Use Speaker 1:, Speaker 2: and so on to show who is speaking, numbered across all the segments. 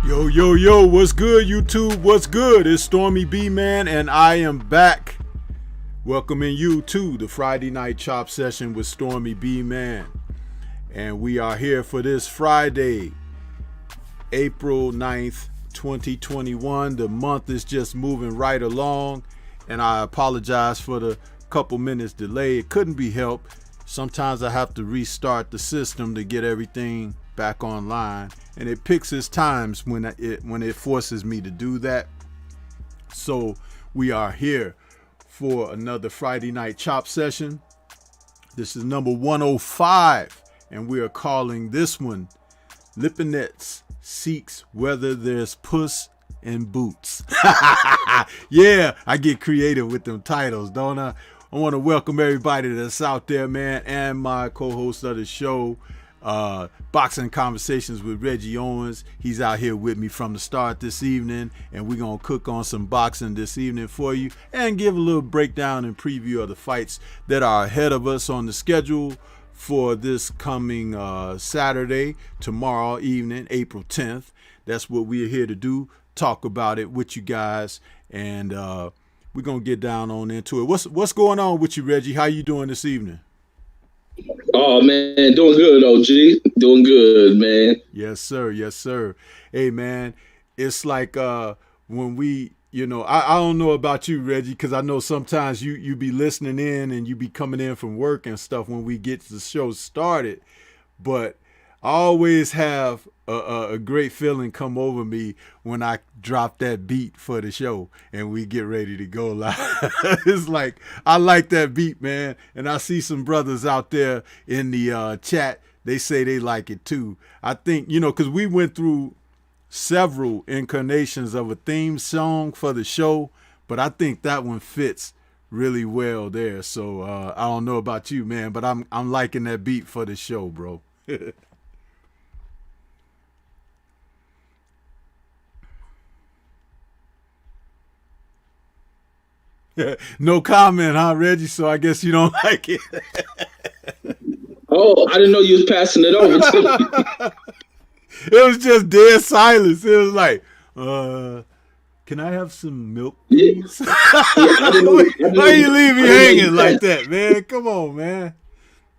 Speaker 1: Yo, yo, yo, what's good, YouTube? What's good? It's Stormybman, and I am back welcoming you to the Friday Night Chop Session with Stormybman. And we are here for this Friday, April 9th, 2021. The month is just moving right along, and I apologize for the couple minutes delay. It couldn't be helped. Sometimes I have to restart the system to get everything back online, and it picks its times when it forces me to do that. So we are here for another Friday Night Chop Session. This is number 105, and we are calling this one Lipinets Seeks Whether There's Puss in Boots. Yeah, I get creative with them titles, don't I? I want to welcome everybody that's out there, man, and my co-host of the show, Boxing Conversations with Reggie Owens. He's out here with me from the start this evening, and we're going to cook on some boxing this evening for you and give a little breakdown and preview of the fights that are ahead of us on the schedule for this coming Saturday, tomorrow evening, April 10th. That's what we're here to do, talk about it with you guys, and we're going to get down on into it. What's going on with you, Reggie? How you doing this evening?
Speaker 2: Oh, man, doing good, OG. Doing good, man.
Speaker 1: Yes, sir. Yes, sir. Hey, man, it's like when we, I don't know about you, Reggie, because I know sometimes you be listening in and you be coming in from work and stuff when we get the show started. But I always have a great feeling come over me when I drop that beat for the show and we get ready to go live. It's like, I like that beat, man. And I see some brothers out there in the chat. They say they like it too. I think, because we went through several incarnations of a theme song for the show, but I think that one fits really well there. So I don't know about you, man, but I'm liking that beat for the show, bro. No comment, huh, Reggie? So I guess you don't like it.
Speaker 2: Oh, I didn't know you was passing it over to me.
Speaker 1: It was just dead silence. It was like, can I have some milk, please? Yeah. Why you leave me hanging like that, man? Come on, man.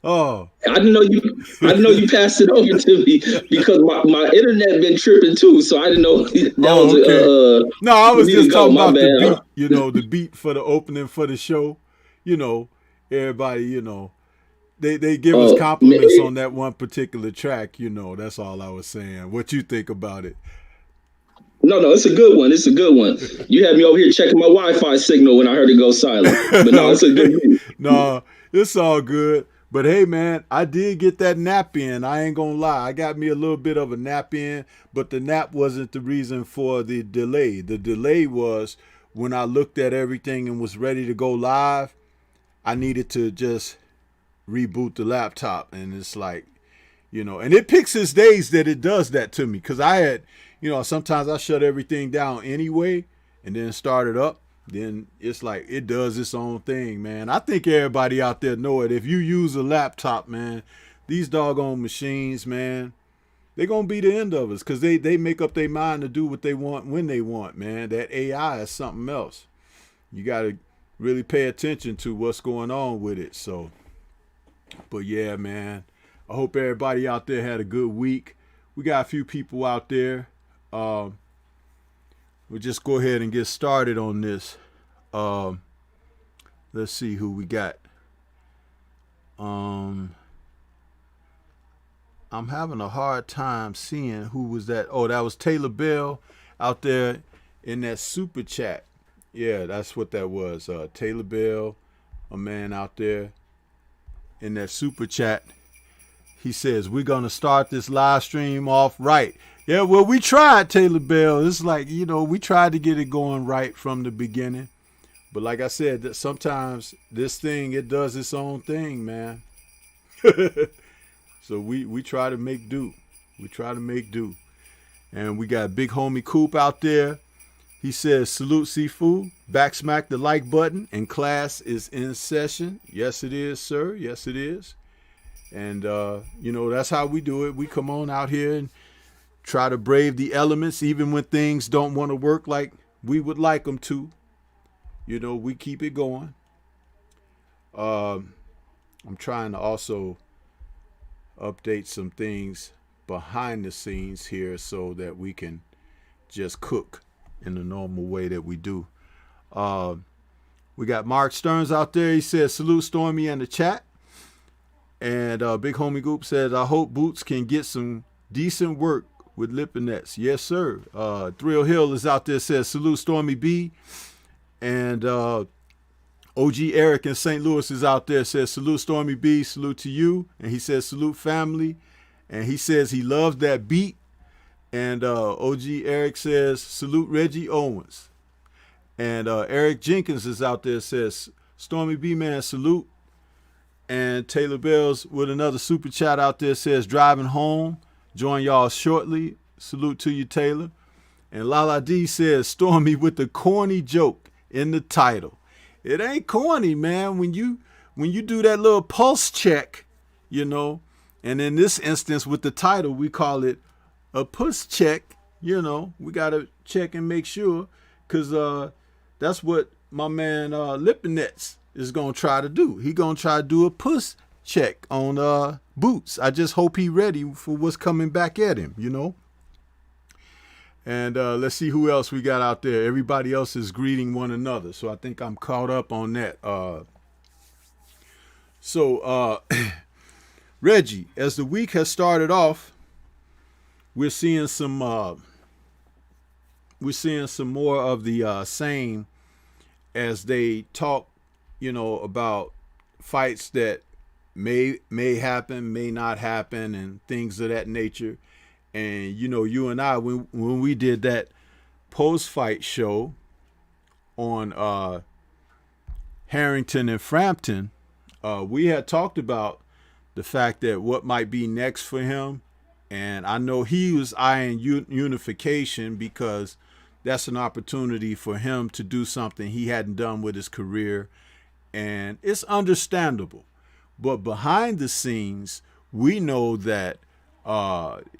Speaker 1: Oh,
Speaker 2: I didn't know you passed it over to me because my internet been tripping too, so I didn't know that was
Speaker 1: okay. No, I was just talking about the beat, the beat for the opening for the show. Everybody, they give us compliments on that one particular track, that's all I was saying. What you think about it?
Speaker 2: No, it's a good one. It's a good one. You had me over here checking my Wi-Fi signal when I heard it go silent. But no, it's a good one.
Speaker 1: No, it's all good. But hey, man, I did get that nap in. I ain't gonna lie. I got me a little bit of a nap in, but the nap wasn't the reason for the delay. The delay was when I looked at everything and was ready to go live, I needed to just reboot the laptop. And it's like, and it picks its days that it does that to me. Because I had, sometimes I shut everything down anyway and then start it up. Then it's like it does its own thing, man. I think everybody out there know it. If you use a laptop, man, these doggone machines, man, they're going to be the end of us because they make up their mind to do what they want when they want, man. That AI is something else. You got to really pay attention to what's going on with it. So, but yeah, man, I hope everybody out there had a good week. We got a few people out there. We'll just go ahead and get started on this. Let's see who we got. I'm having a hard time seeing who was that. Oh, that was Taylor Bell out there in that super chat. Yeah, that's what that was. Taylor Bell, a man out there in that super chat. He says, we're going to start this live stream off right. Yeah, well, we tried, Taylor Bell. It's like, we tried to get it going right from the beginning. But like I said, that sometimes this thing, it does its own thing, man. So we try to make do. We try to make do. And we got big homie Coop out there. He says, salute Sifu. Backsmack the like button. And class is in session. Yes, it is, sir. Yes, it is. And, that's how we do it. We come on out here and try to brave the elements even when things don't want to work like we would like them to. You know, we keep it going. I'm trying to also update some things behind the scenes here so that we can just cook in the normal way that we do. We got Mark Stearns out there. He says, salute Stormy in the chat. And Big Homie Goop says, I hope Boots can get some decent work with Lipinets. Yes, sir. Thrill Hill is out there, says, salute Stormy B. And OG Eric in St. Louis is out there, says, salute Stormy B, salute to you. And he says, salute family. And he says he loves that beat. And OG Eric says, salute Reggie Owens. And Eric Jenkins is out there, says, Stormy B, man, salute. And Taylor Bells with another super chat out there says, driving home. Join y'all shortly. Salute to you, Taylor. And Lala D says, Stormy with the corny joke in the title. It ain't corny, man. When you do that little pulse check, you know, and in this instance with the title, we call it a puss check. You know, we got to check and make sure, because that's what my man Lipinets is going to try to do. He going to try to do a puss check on Boots. I just hope he ready for what's coming back at him, you know. And let's see who else we got out there. Everybody else is greeting one another, so I think I'm caught up on that. Reggie, as the week has started off, we're seeing some more of the same as they talk, you know, about fights that may happen, may not happen, and things of that nature. And, you know, you and I, when we did that post-fight show on Harrington and Frampton, we had talked about the fact that what might be next for him. And I know he was eyeing unification because that's an opportunity for him to do something he hadn't done with his career. And it's understandable. But behind the scenes, we know that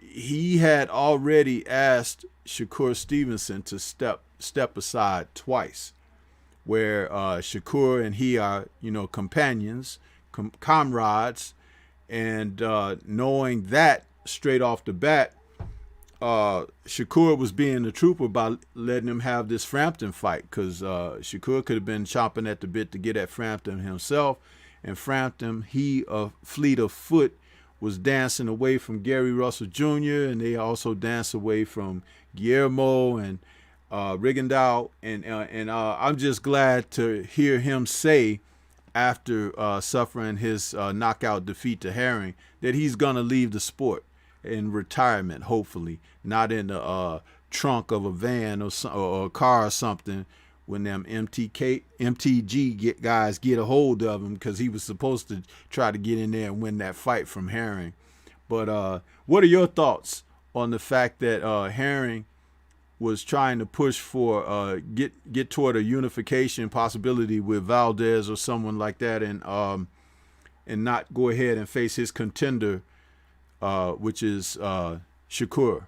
Speaker 1: he had already asked Shakur Stevenson to step aside twice, where Shakur and he are, you know, companions, comrades, and knowing that straight off the bat, Shakur was being a trooper by letting him have this Frampton fight, because Shakur could have been chomping at the bit to get at Frampton himself, and Frampton, he fleet of foot, was dancing away from Gary Russell Jr., and they also danced away from Guillermo and Rigondeaux. And I'm just glad to hear him say, after suffering his knockout defeat to Herring, that he's going to leave the sport in retirement, hopefully, not in the trunk of a van or a car or something when them MTG guys get a hold of him, because he was supposed to try to get in there and win that fight from Herring. But what are your thoughts on the fact that Herring was trying to push for get toward a unification possibility with Valdez or someone like that, and not go ahead and face his contender, which is Shakur?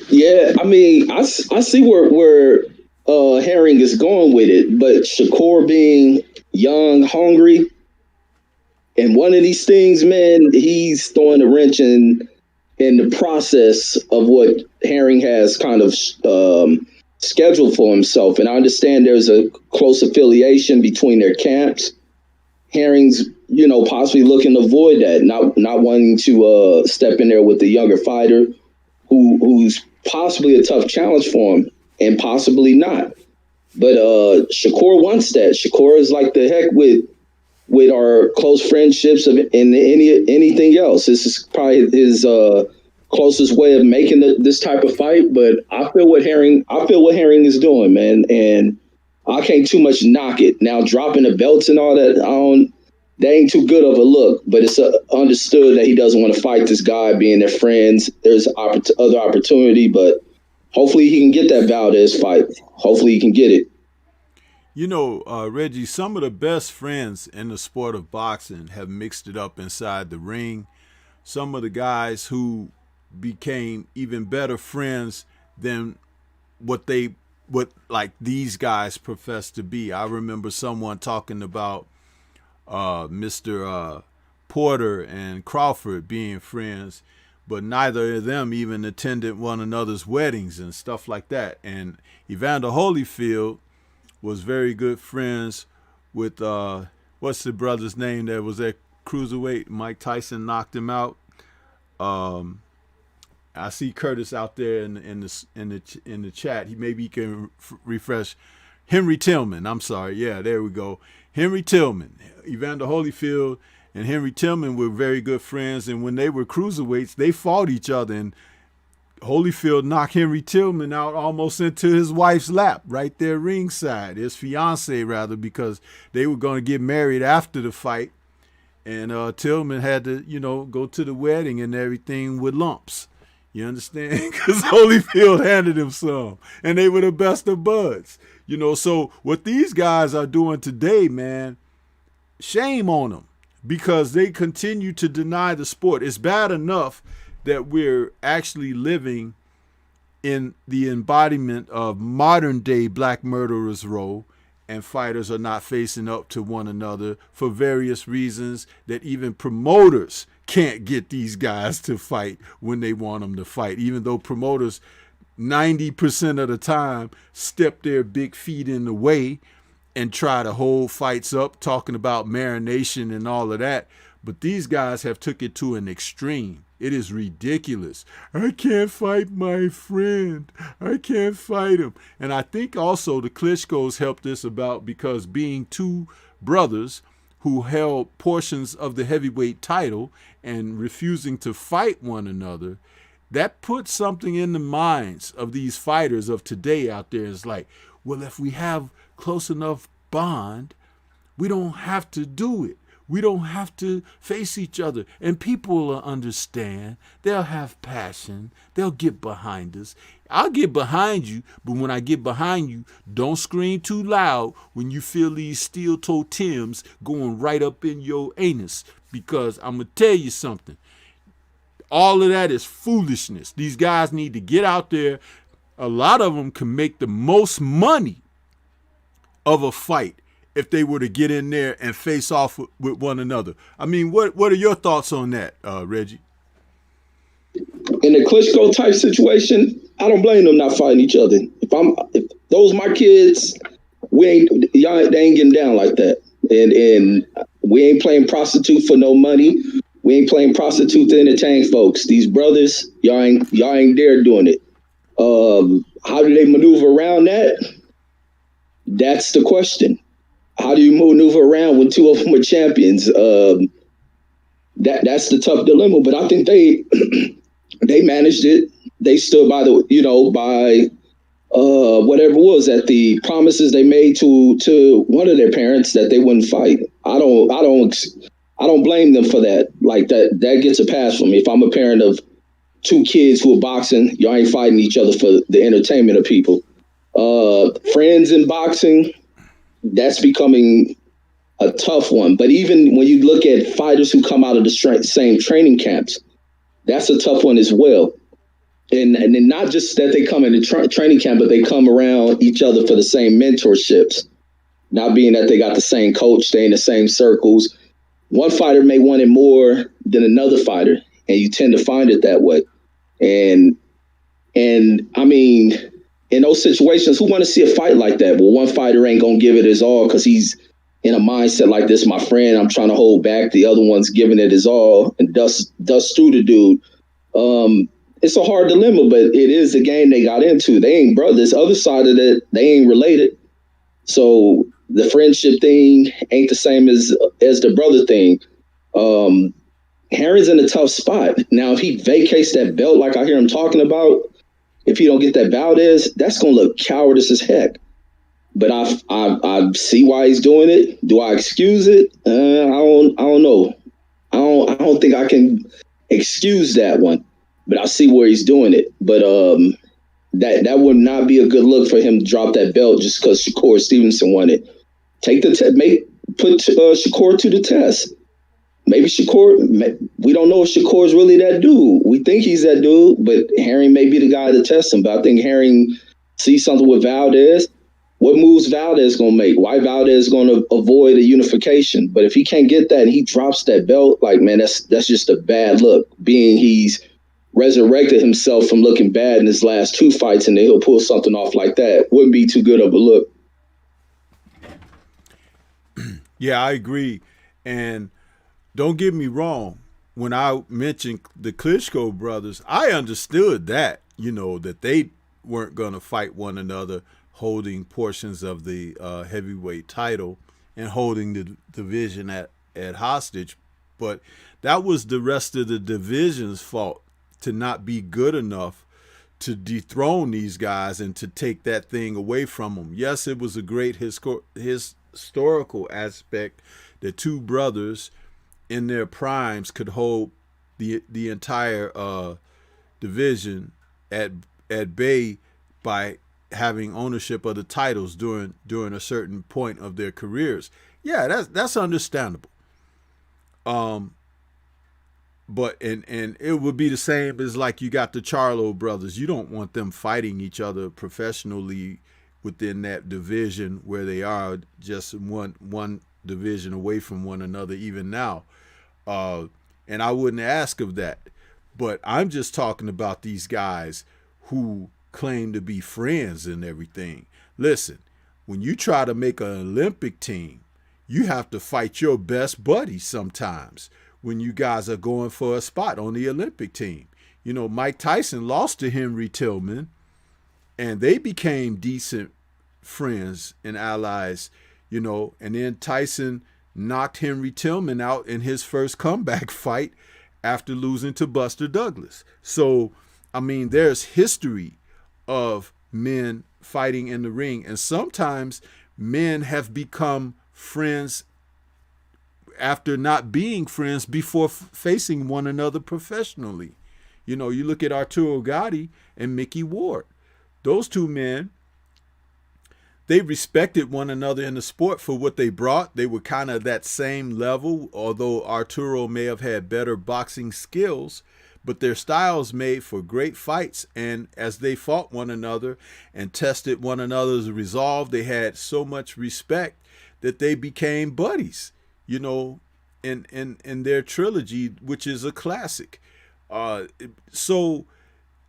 Speaker 2: Yeah, I mean, I see where Herring is going with it, but Shakur being young, hungry, and one of these things, man, he's throwing a wrench in the process of what Herring has kind of scheduled for himself. And I understand there's a close affiliation between their camps. Herring's, you know, possibly looking to avoid that, not wanting to step in there with the younger fighter who's possibly a tough challenge for him, and possibly not. But Shakur wants that. Shakur is like the heck with our close friendships and anything else. This is probably his closest way of making this type of fight. But I feel what Herring is doing, man, and I can't too much knock it. Now dropping the belts and all that, that ain't too good of a look, but it's understood that he doesn't want to fight this guy, being their friends. There's other opportunity, but hopefully he can get that Valdez fight. Hopefully he can get it.
Speaker 1: You know, Reggie, some of the best friends in the sport of boxing have mixed it up inside the ring. some of the guys who became even better friends than what like these guys profess to be. I remember someone talking about Mr. Porter and Crawford being friends, but neither of them even attended one another's weddings and stuff like that. And Evander Holyfield was very good friends with what's the brother's name that was at cruiserweight? Mike Tyson knocked him out. I see Curtis out there in the chat. Maybe he can refresh. Henry Tillman. I'm sorry. Yeah, there we go. Henry Tillman, Evander Holyfield, and Henry Tillman were very good friends. And when they were cruiserweights, they fought each other. And Holyfield knocked Henry Tillman out almost into his wife's lap, right there ringside, his fiance rather, because they were going to get married after the fight. And Tillman had to, go to the wedding and everything with lumps. You understand? Because Holyfield handed him some, and they were the best of buds. So what these guys are doing today, man, shame on them, because they continue to deny the sport. It's bad enough that we're actually living in the embodiment of modern day black murderers row, and fighters are not facing up to one another for various reasons that even promoters can't get these guys to fight when they want them to fight, even though promoters 90% of the time step their big feet in the way and try to hold fights up, talking about marination and all of that. But these guys have took it to an extreme. It is ridiculous. I can't fight my friend. I can't fight him. And I think also the Klitschko's helped this about, because being two brothers who held portions of the heavyweight title and refusing to fight one another, that puts something in the minds of these fighters of today out there. It's like, well, if we have close enough bond, we don't have to do it. We don't have to face each other. And people will understand. They'll have passion. They'll get behind us. I'll get behind you, but when I get behind you, don't scream too loud when you feel these steel-toe Tims going right up in your anus. Because I'm going to tell you something. All of that is foolishness. These guys need to get out there. A lot of them can make the most money of a fight if they were to get in there and face off with one another. I mean, what are your thoughts on that, Reggie?
Speaker 2: In the Klitschko type situation, I don't blame them not fighting each other. If those my kids, they ain't getting down like that. And we ain't playing prostitute for no money. We ain't playing prostitute to entertain folks. These brothers, y'all ain't there doing it. How do they maneuver around that? That's the question. How do you maneuver around when two of them are champions? That's the tough dilemma. But I think they managed it. They stood by whatever it was, that the promises they made to one of their parents that they wouldn't fight. I don't blame them for that. Like that gets a pass from me. If I'm a parent of two kids who are boxing, y'all ain't fighting each other for the entertainment of people. Friends in boxing, that's becoming a tough one. But even when you look at fighters who come out of the same training camps, that's a tough one as well. And then not just that they come in the training camp, but they come around each other for the same mentorships. Not being that they got the same coach, they in the same circles. One fighter may want it more than another fighter, and you tend to find it that way. And I mean, in those situations, who want to see a fight like that? Well, one fighter ain't going to give it his all because he's in a mindset like, this, my friend, I'm trying to hold back. The other one's giving it his all and dust through the dude. It's a hard dilemma, but it is the game they got into. They ain't brothers. Other side of it, they ain't related. So the friendship thing ain't the same as the brother thing. Herring's in a tough spot. Now, if he vacates that belt like I hear him talking about, if he don't get that Valdez, that's going to look cowardice as heck. But I see why he's doing it. Do I excuse it? I don't know. I don't think I can excuse that one. But I see where he's doing it. But that would not be a good look for him to drop that belt just because Shakur Stevenson won it. Put Shakur to the test. maybe Shakur, we don't know if Shakur's really that dude. We think he's that dude, but Herring may be the guy to test him. But I think Herring sees something with Valdez. What moves Valdez going to make? Why Valdez going to avoid a unification? But if he can't get that and he drops that belt, like, man, that's just a bad look, being he's resurrected himself from looking bad in his last 2 fights, and then he'll pull something off like that. Wouldn't be too good of a look.
Speaker 1: Yeah, I agree. And don't get me wrong, when I mentioned the Klitschko brothers, I understood that, that they weren't going to fight one another holding portions of the heavyweight title and holding the division at hostage. But that was the rest of the division's fault to not be good enough to dethrone these guys and to take that thing away from them. Yes, it was a great historical aspect that 2 brothers in their primes could hold the entire division at bay by having ownership of the titles during a certain point of their careers. Yeah, that's understandable. But and it would be the same as like you got the Charlo brothers. You don't want them fighting each other professionally within that division where they are just one division away from one another even now. And I wouldn't ask of that. But I'm just talking about these guys who claim to be friends and everything. Listen, when you try to make an Olympic team, you have to fight your best buddy sometimes when you guys are going for a spot on the Olympic team. Mike Tyson lost to Henry Tillman, and they became decent friends and allies, and then Tyson knocked Henry Tillman out in his first comeback fight after losing to Buster Douglas. So, I mean, there's history of men fighting in the ring, and sometimes men have become friends after not being friends before facing one another professionally. You look at Arturo Gatti and Mickey Ward. Those 2 men, they respected one another in the sport for what they brought. They were kind of that same level, although Arturo may have had better boxing skills, but their styles made for great fights. And as they fought one another and tested one another's resolve, they had so much respect that they became buddies, in their trilogy, which is a classic. So,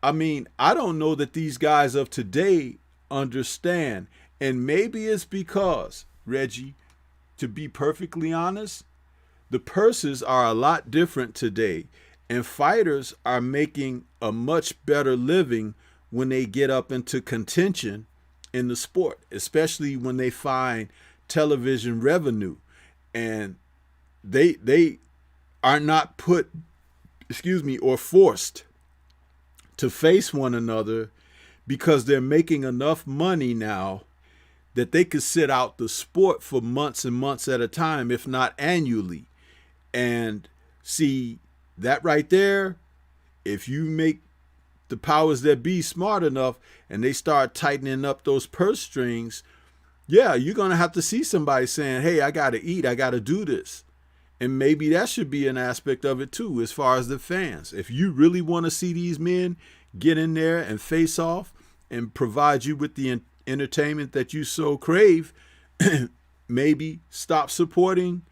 Speaker 1: I mean, I don't know that these guys of today understand. And maybe it's because, Reggie, to be perfectly honest, the purses are a lot different today. And fighters are making a much better living when they get up into contention in the sport, especially when they find television revenue. And they are not put, or forced to face one another because they're making enough money now that they could sit out the sport for months and months at a time, if not annually. And see, that right there, if you make the powers that be smart enough and they start tightening up those purse strings, yeah, you're going to have to see somebody saying, hey, I got to eat, I got to do this. And maybe that should be an aspect of it too, as far as the fans. If you really want to see these men get in there and face off and provide you with the entertainment that you so crave, maybe stop supporting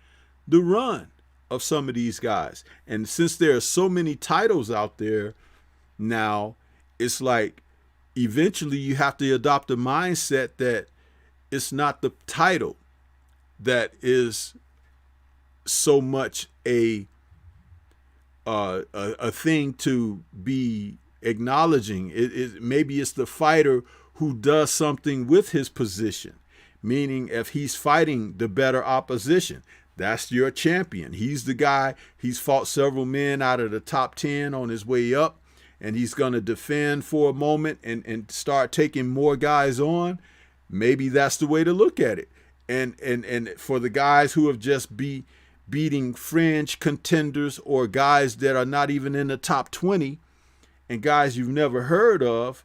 Speaker 1: the run of some of these guys. And since there are so many titles out there now, it's like eventually you have to adopt a mindset that it's not the title that is so much a thing to be acknowledging. Maybe it's the fighter who does something with his position, meaning if he's fighting the better opposition, that's your champion. He's the guy, he's fought several men out of the top 10 on his way up, and he's going to defend for a moment and start taking more guys on. Maybe that's the way to look at it. And for the guys who have just beating fringe contenders or guys that are not even in the top 20 and guys you've never heard of,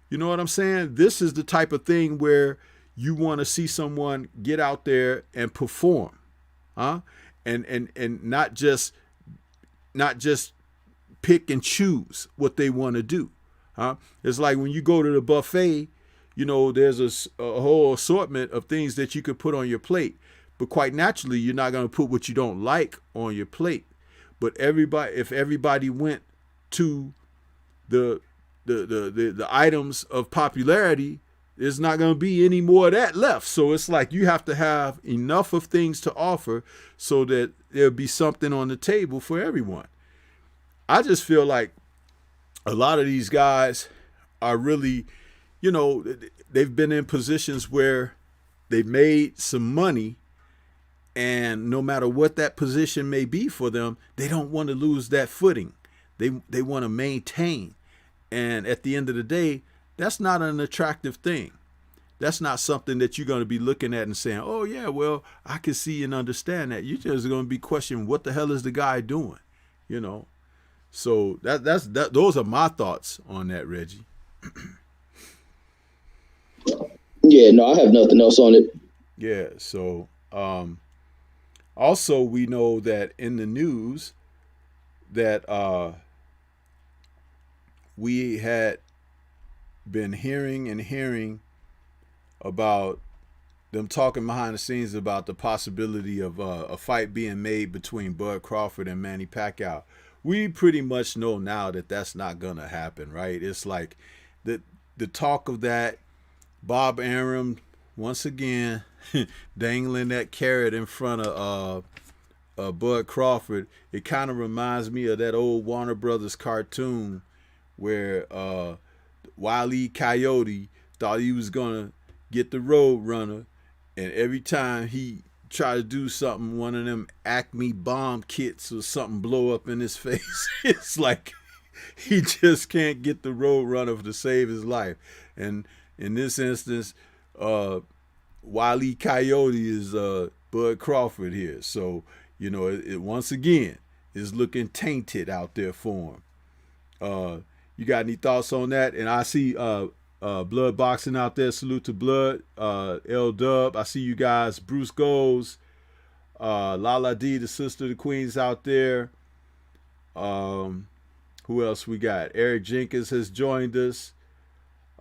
Speaker 1: you know what I'm saying? This is the type of thing where you want to see someone get out there and perform, huh? and not just pick and choose what they want to do. Huh? It's like when you go to the buffet, you know, there's a whole assortment of things that you could put on your plate. But quite naturally, you're not going to put what you don't like on your plate. But if everybody went to the items of popularity, there's not going to be any more of that left. So it's like you have to have enough of things to offer so that there'll be something on the table for everyone. I just feel like a lot of these guys are really, you know, they've been in positions where they've made some money, and no matter what that position may be for them, they don't want to lose that footing. They want to maintain. And at the end of the day, that's not an attractive thing. That's not something that you're going to be looking at and saying, oh, yeah, well, I can see and understand that. You're just going to be questioning, what the hell is the guy doing? You know? So those are my thoughts on that, Reggie.
Speaker 2: Yeah, no, I have nothing else on it.
Speaker 1: Yeah, so also we know that in the news that we had been hearing about them talking behind the scenes about the possibility of a fight being made between Bud Crawford and Manny Pacquiao. We pretty much know now that that's not going to happen, right? It's like the talk of that, Bob Arum, once again, dangling that carrot in front of Bud Crawford. It kind of reminds me of that old Warner Brothers cartoon where Wile E. Coyote thought he was going to get the Road Runner, and every time he tried to do something, one of them Acme bomb kits or something blow up in his face. It's like he just can't get the Road Runner to save his life. And in this instance, Wile E. Coyote is Bud Crawford here. So, you know, it once again is looking tainted out there for him. You got any thoughts on that? And I see Blood Boxing out there. Salute to Blood. L Dub. I see you guys. Bruce Goes. Lala D, the sister of the Queens out there. Who else we got? Eric Jenkins has joined us.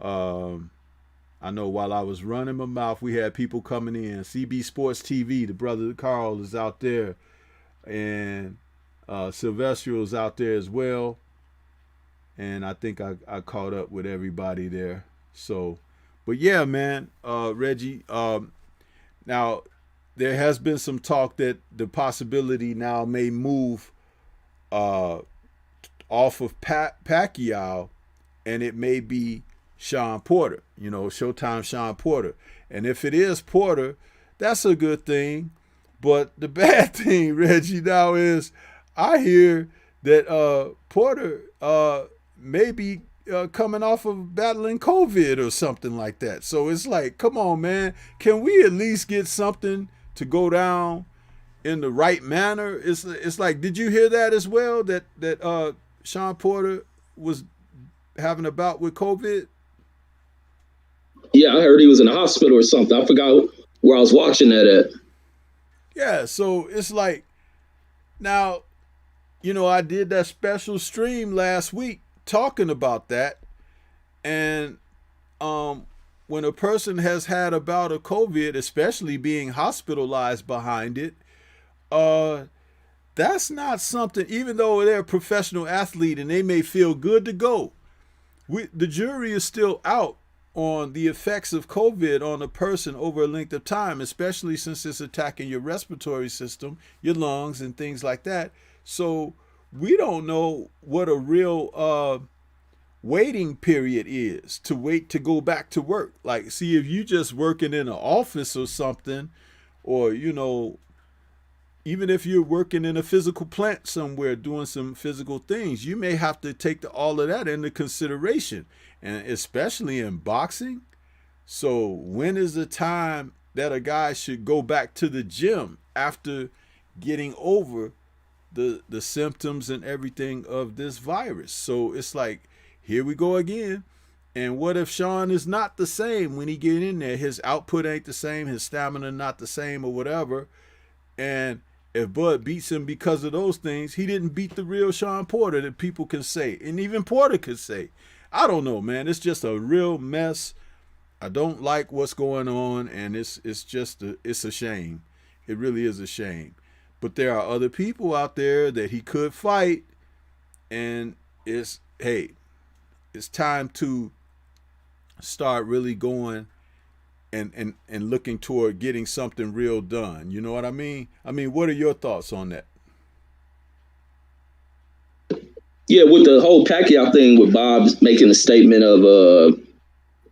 Speaker 1: I know while I was running my mouth, we had people coming in. CB Sports TV, the brother Carl is out there. And Silvestro is out there as well. And I think I caught up with everybody there. So, but yeah, man, Reggie, now there has been some talk that the possibility now may move off of Pacquiao, and it may be Sean Porter, you know, Showtime Sean Porter. And if it is Porter, that's a good thing. But the bad thing, Reggie, now is I hear that Porter may be coming off of battling COVID or something like that. So it's like, come on, man. Can we at least get something to go down in the right manner? It's like, did you hear that as well? That Sean Porter was having a bout with COVID?
Speaker 2: Yeah, I heard he was in the hospital or something. I forgot where I was watching that at.
Speaker 1: Yeah, so it's like, now, you know, I did that special stream last week talking about that. And when a person has had a bout of COVID, especially being hospitalized behind it, that's not something, even though they're a professional athlete and they may feel good to go, the jury is still out on the effects of COVID on a person over a length of time, especially since it's attacking your respiratory system, your lungs, and things like that. So we don't know what a real waiting period is to wait to go back to work. Like, see, if you just working in an office or something, or, you know, even if you're working in a physical plant somewhere doing some physical things, you may have to take all of that into consideration, and especially in boxing. So when is the time that a guy should go back to the gym after getting over the symptoms and everything of this virus? So it's like, here we go again. And what if Sean is not the same when he get in there? His output ain't the same, his stamina not the same or whatever. And if Bud beats him because of those things, he didn't beat the real Sean Porter that people can say, and even Porter could say. I don't know, man. It's just a real mess. I don't like what's going on, and it's a shame. It really is a shame. But there are other people out there that he could fight, and it's time to start really going and looking toward getting something real done. You know what I mean? I mean, what are your thoughts on that?
Speaker 2: Yeah, with the whole Pacquiao thing, with Bob making a statement of a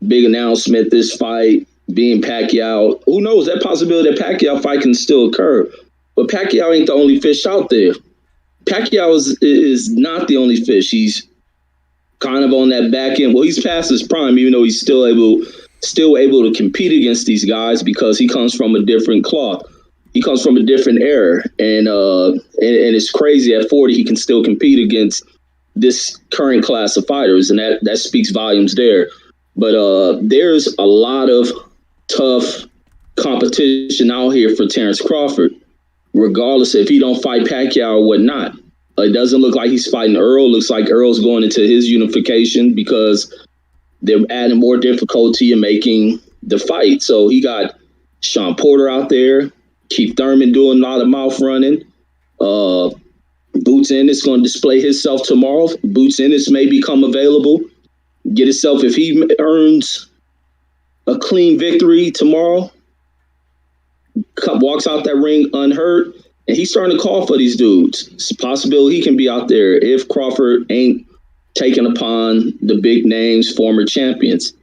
Speaker 2: big announcement, this fight being Pacquiao, who knows? That possibility that Pacquiao fight can still occur. But Pacquiao ain't the only fish out there. Pacquiao is not the only fish. He's kind of on that back end. Well, he's past his prime, even though he's still able to compete against these guys because he comes from a different cloth. He comes from a different era, and it's crazy. At 40, he can still compete against this current class of fighters, and that speaks volumes there. But there's a lot of tough competition out here for Terrence Crawford, regardless if he don't fight Pacquiao or whatnot. It doesn't look like he's fighting Earl. It looks like Earl's going into his unification because they're adding more difficulty in making the fight. So he got Sean Porter out there, Keith Thurman doing a lot of mouth running. Boots Ennis going to display himself tomorrow. Boots Ennis may become available. Get himself, if he earns a clean victory tomorrow, walks out that ring unhurt, and he's starting to call for these dudes. It's a possibility he can be out there if Crawford ain't taken upon the big names, former champions.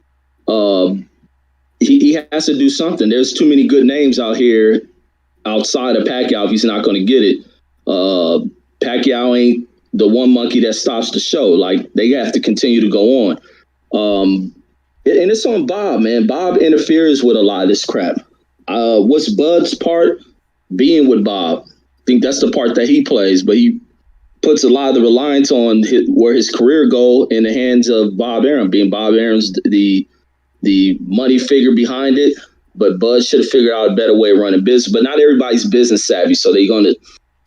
Speaker 2: He has to do something. There's too many good names out here outside of Pacquiao if he's not going to get it. Pacquiao ain't the one monkey that stops the show. Like, they have to continue to go on. And it's on Bob, man. Bob interferes with a lot of this crap. What's Bud's part? Being with Bob. I think that's the part that he plays, but he puts a lot of the reliance on where his career go in the hands of Bob Arum, being Bob Arum's the money figure behind it. But Bud should have figured out a better way of running business. But not everybody's business savvy, so they're going to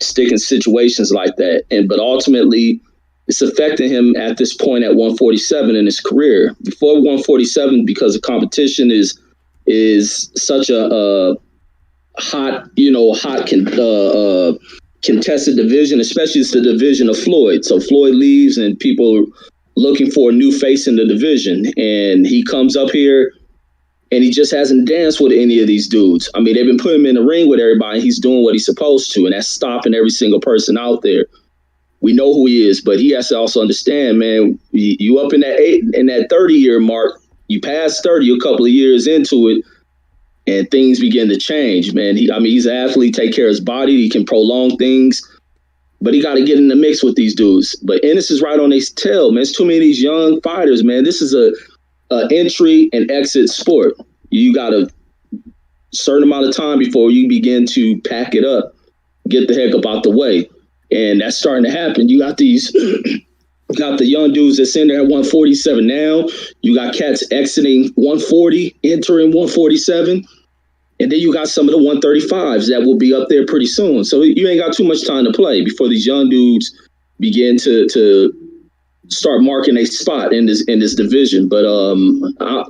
Speaker 2: stick in situations like that. But ultimately, it's affecting him at this point at 147 in his career. Before 147, because the competition is such a hot contested division, especially it's the division of Floyd. So Floyd leaves and people looking for a new face in the division. And he comes up here and he just hasn't danced with any of these dudes. I mean, they've been putting him in the ring with everybody. He's doing what he's supposed to, and that's stopping every single person out there. We know who he is, but he has to also understand, man, you up in that 30-year mark, you passed 30 a couple of years into it, and things begin to change, man. He's an athlete, take care of his body, he can prolong things, but he got to get in the mix with these dudes. But Ennis is right on their tail, man. It's too many of these young fighters, man. This is a entry and exit sport. You got a certain amount of time before you begin to pack it up, get the heck up out the way. And that's starting to happen. You got these, got the young dudes that's in there at 147 now. You got cats exiting 140, entering 147. And then you got some of the 135s that will be up there pretty soon. So you ain't got too much time to play before these young dudes begin to start marking a spot in this division. But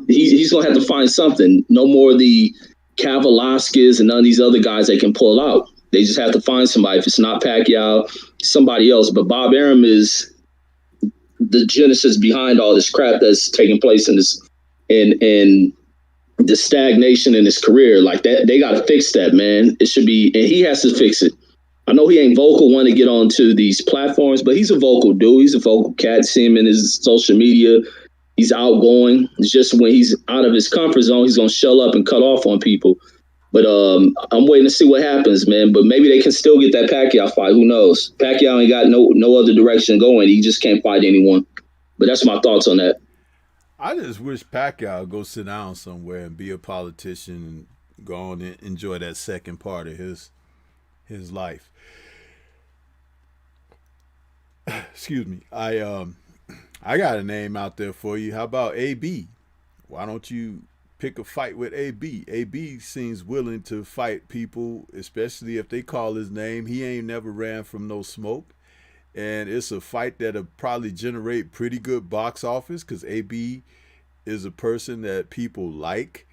Speaker 2: he's gonna have to find something. No more the Kavalaskis and none of these other guys they can pull out. They just have to find somebody. If it's not Pacquiao, somebody else. But Bob Arum is the genesis behind all this crap that's taking place in this in the stagnation in his career. Like that, they got to fix that, man. It should be, and he has to fix it. I know he ain't vocal when to get onto these platforms, but he's a vocal dude. He's a vocal cat. See him in his social media. He's outgoing. It's just when he's out of his comfort zone, he's gonna shell up and cut off on people. But I'm waiting to see what happens, man. But maybe they can still get that Pacquiao fight. Who knows? Pacquiao ain't got no other direction going. He just can't fight anyone. But that's my thoughts on that.
Speaker 1: I just wish Pacquiao would go sit down somewhere and be a politician and go on and enjoy that second part of his life. Excuse me. I got a name out there for you. How about AB? Why don't you pick a fight with AB. AB seems willing to fight people, especially if they call his name. He ain't never ran from no smoke. And it's a fight that'll probably generate pretty good box office because AB is a person that people like.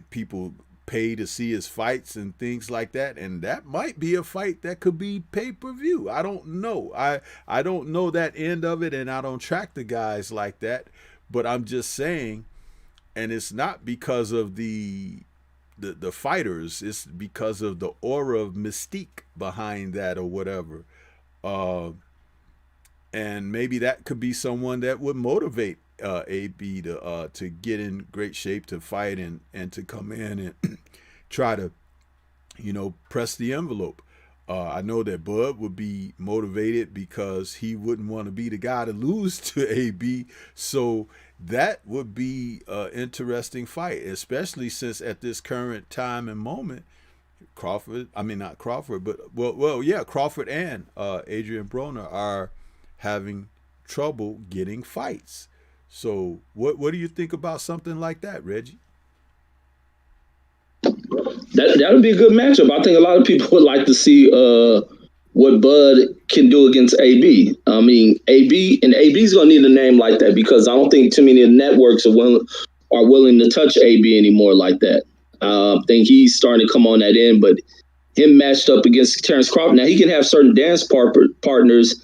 Speaker 1: People pay to see his fights and things like that. And that might be a fight that could be pay-per-view. I don't know. I don't know that end of it, and I don't track the guys like that. But I'm just saying, and it's not because of the fighters. It's because of the aura of mystique behind that or whatever. And maybe that could be someone that would motivate AB to get in great shape to fight and to come in and try to, press the envelope. I know that Bud would be motivated because he wouldn't want to be the guy to lose to AB. So that would be an interesting fight, especially since at this current time and moment, Crawford and Adrian Broner are having trouble getting fights. So what do you think about something like that, Reggie?
Speaker 2: That would be a good matchup. I think a lot of people would like to see what Bud can do against AB. I mean, AB's gonna need a name like that because I don't think too many networks are willing to touch AB anymore like that. I think he's starting to come on that end, but him matched up against Terrence Crawford. Now he can have certain dance partners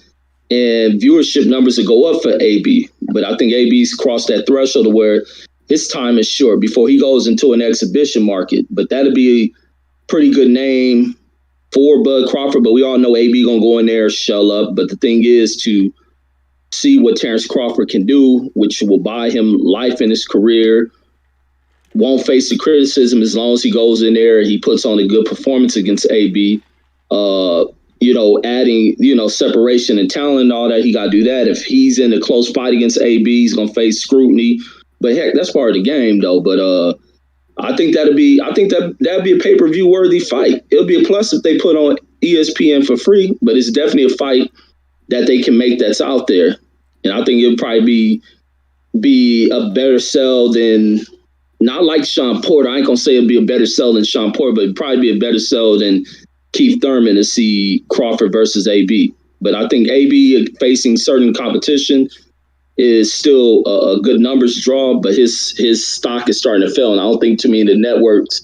Speaker 2: and viewership numbers to go up for AB, but I think AB's crossed that threshold of where his time is short before he goes into an exhibition market. But that'd be a pretty good name for Bud Crawford. But we all know AB gonna go in there, shell up. But the thing is to see what Terrence Crawford can do, which will buy him life in his career. Won't face the criticism as long as he goes in there and he puts on a good performance against AB. Adding, separation and talent and all that, he got to do that. If he's in a close fight against AB, he's going to face scrutiny. But heck, that's part of the game, though. But I think that'd be a pay-per-view worthy fight. It'll be a plus if they put on ESPN for free, but it's definitely a fight that they can make that's out there. And I think it'll probably be a better sell than, not like Sean Porter. I ain't going to say it'll be a better sell than Sean Porter, but it'd probably be a better sell than Keith Thurman to see Crawford versus AB. But I think AB facing certain competition is still a good numbers draw, but his stock is starting to fail, and I don't think too many of the networks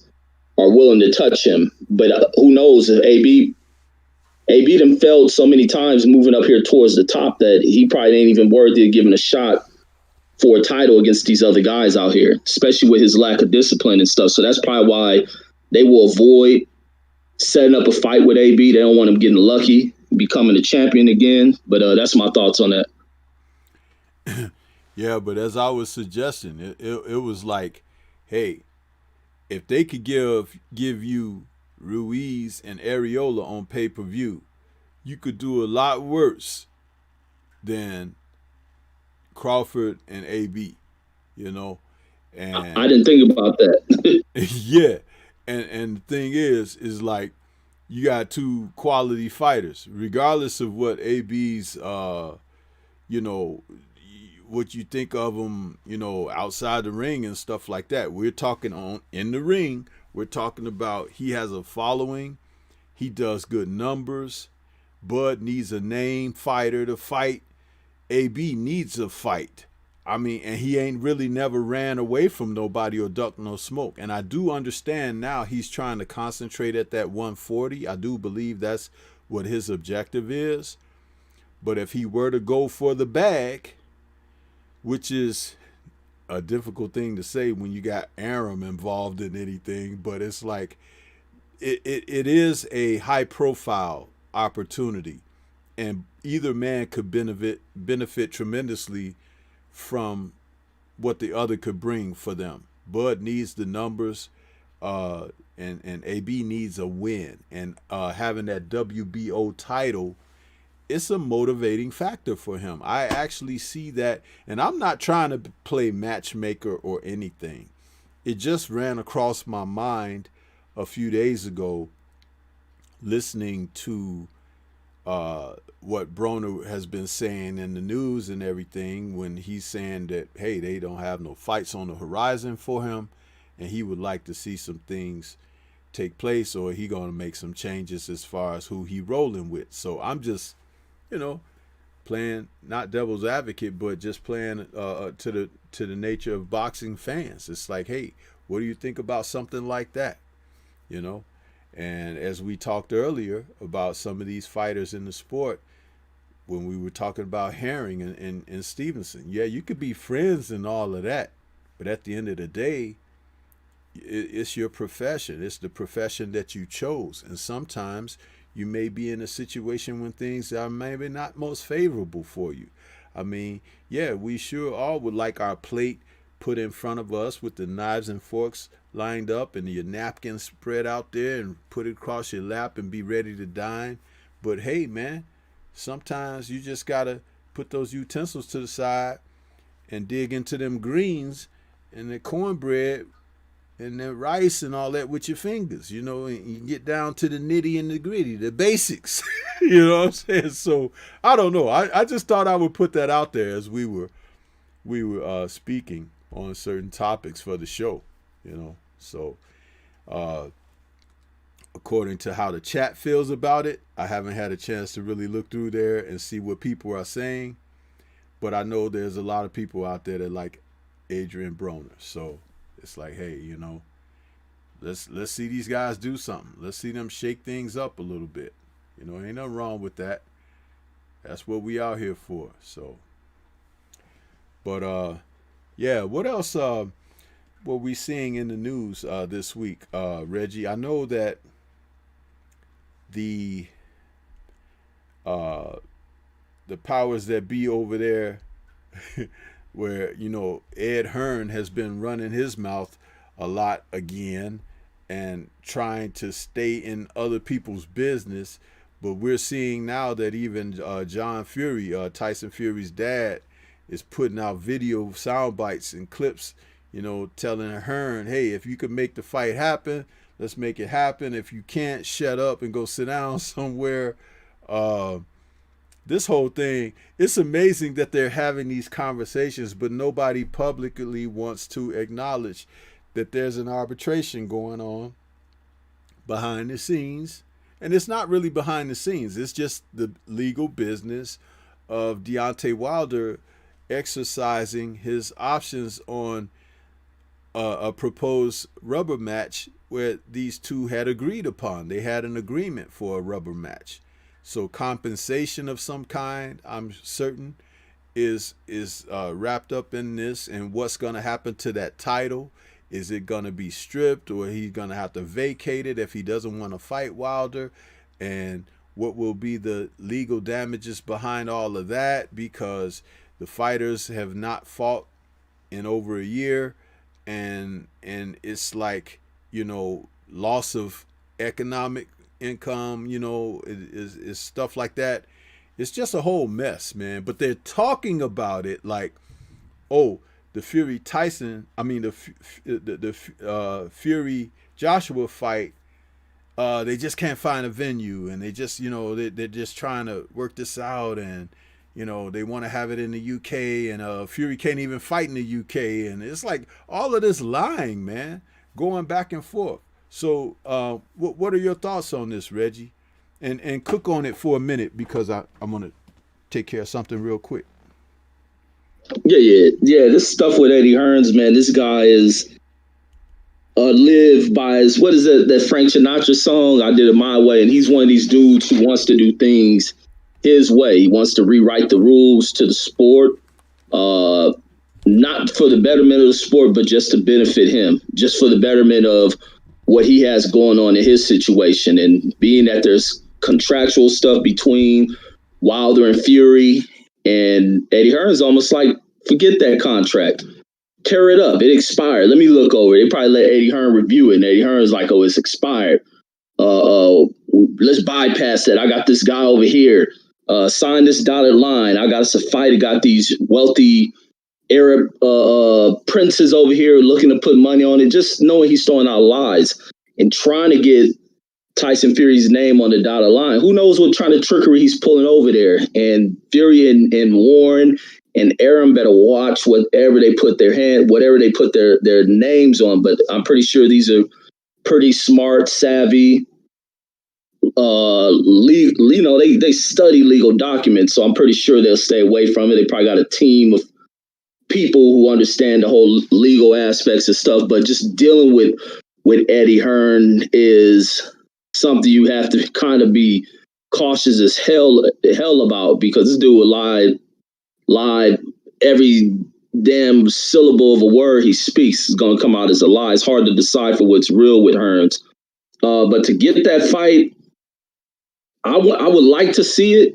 Speaker 2: are willing to touch him. But who knows if AB done failed so many times moving up here towards the top that he probably ain't even worthy of giving a shot for a title against these other guys out here, especially with his lack of discipline and stuff. So that's probably why they will avoid setting up a fight with AB. They don't want him getting lucky, becoming a champion again. But that's my thoughts on that.
Speaker 1: Yeah, but as I was suggesting, it was like, hey, if they could give you Ruiz and Areola on pay-per-view, you could do a lot worse than Crawford and AB, And
Speaker 2: I didn't think about that.
Speaker 1: yeah, and the thing is like you got two quality fighters, regardless of what AB's, what you think of them, outside the ring and stuff like that. We're talking in the ring. We're talking about he has a following. He does good numbers. Bud needs a name fighter to fight. AB needs a fight. I mean, and he ain't really never ran away from nobody or ducked no smoke. And I do understand now he's trying to concentrate at that 140. I do believe that's what his objective is. But if he were to go for the bag, which is a difficult thing to say when you got Aram involved in anything, but it's like it is a high profile opportunity, and either man could benefit tremendously from what the other could bring for them. Bud needs the numbers, and AB needs a win, and having that WBO title, it's a motivating factor for him. I actually see that, and I'm not trying to play matchmaker or anything. It just ran across my mind a few days ago listening to what Broner has been saying in the news and everything, when he's saying that, hey, they don't have no fights on the horizon for him, and he would like to see some things take place, or he going to make some changes as far as who he rolling with. So I'm just, playing not devil's advocate, but just playing to the nature of boxing fans. It's like, hey, what do you think about something like that? And as we talked earlier about some of these fighters in the sport, when we were talking about Herring and Stevenson, yeah, you could be friends and all of that, but at the end of the day, it's your profession. It's the profession that you chose. And sometimes you may be in a situation when things are maybe not most favorable for you. I mean, yeah, we sure all would like our plate put in front of us with the knives and forks lined up and your napkins spread out there and put it across your lap and be ready to dine. But hey, man, sometimes you just got to put those utensils to the side and dig into them greens and the cornbread and the rice and all that with your fingers, and you get down to the nitty and the gritty, the basics. You know what I'm saying? So I don't know. I just thought I would put that out there as we were speaking on certain topics for the show, So according to how the chat feels about it, I haven't had a chance to really look through there and see what people are saying, but I know there's a lot of people out there that like Adrian Broner. So it's like, hey, let's see these guys do something. Let's see them shake things up a little bit. Ain't nothing wrong with that. That's what we out here for. So, but yeah, what else were we seeing in the news this week, Reggie? I know that the powers that be over there where, Ed Hearn has been running his mouth a lot again and trying to stay in other people's business. But we're seeing now that even John Fury, Tyson Fury's dad, is putting out video sound bites and clips, telling Hearn, hey, if you could make the fight happen, let's make it happen. If you can't, shut up and go sit down somewhere. This whole thing, it's amazing that they're having these conversations, but nobody publicly wants to acknowledge that there's an arbitration going on behind the scenes. And it's not really behind the scenes. It's just the legal business of Deontay Wilder exercising his options on a proposed rubber match where these two had agreed upon. They had an agreement for a rubber match. So compensation of some kind, I'm certain, is wrapped up in this. And what's going to happen to that title? Is it going to be stripped, or he's going to have to vacate it if he doesn't want to fight Wilder? And what will be the legal damages behind all of that? Because the fighters have not fought in over a year, and it's like, loss of economic income, is stuff like that. It's just a whole mess, man. But they're talking about it like, oh, the Fury Fury Joshua fight, they just can't find a venue, and they just, they're just trying to work this out, and they want to have it in the UK, and Fury can't even fight in the UK, and it's like all of this lying, man, going back and forth. So what are your thoughts on this, Reggie? And cook on it for a minute, because I'm going to take care of something real quick.
Speaker 2: Yeah. This stuff with Eddie Hearns, man, this guy is live by his, what is that Frank Sinatra song, I Did It My Way, and he's one of these dudes who wants to do things his way. He wants to rewrite the rules to the sport, not for the betterment of the sport, but just to benefit him, just for the betterment of what he has going on in his situation. And being that there's contractual stuff between Wilder and Fury, and Eddie Hearns almost like, forget that contract, tear it up, it expired, let me look over it. They probably let Eddie Hearn review it, and Eddie Hearn's like, oh, it's expired, let's bypass that. I got this guy over here, sign this dotted line, I got us a fight, I got these wealthy Arab princes over here looking to put money on it, just knowing he's throwing out lies and trying to get Tyson Fury's name on the dotted line. Who knows what kind of trickery he's pulling over there? And Fury and Warren and Arum better watch whatever they put their names on. But I'm pretty sure these are pretty smart, savvy. They study legal documents, so I'm pretty sure they'll stay away from it. They probably got a team of people who understand the whole legal aspects of stuff. But just dealing with Eddie Hearn is something you have to kind of be cautious as hell about, because this dude will lie every damn syllable of a word he speaks is going to come out as a lie. It's hard to decipher what's real with Hearns. But to get that fight, I would like to see it,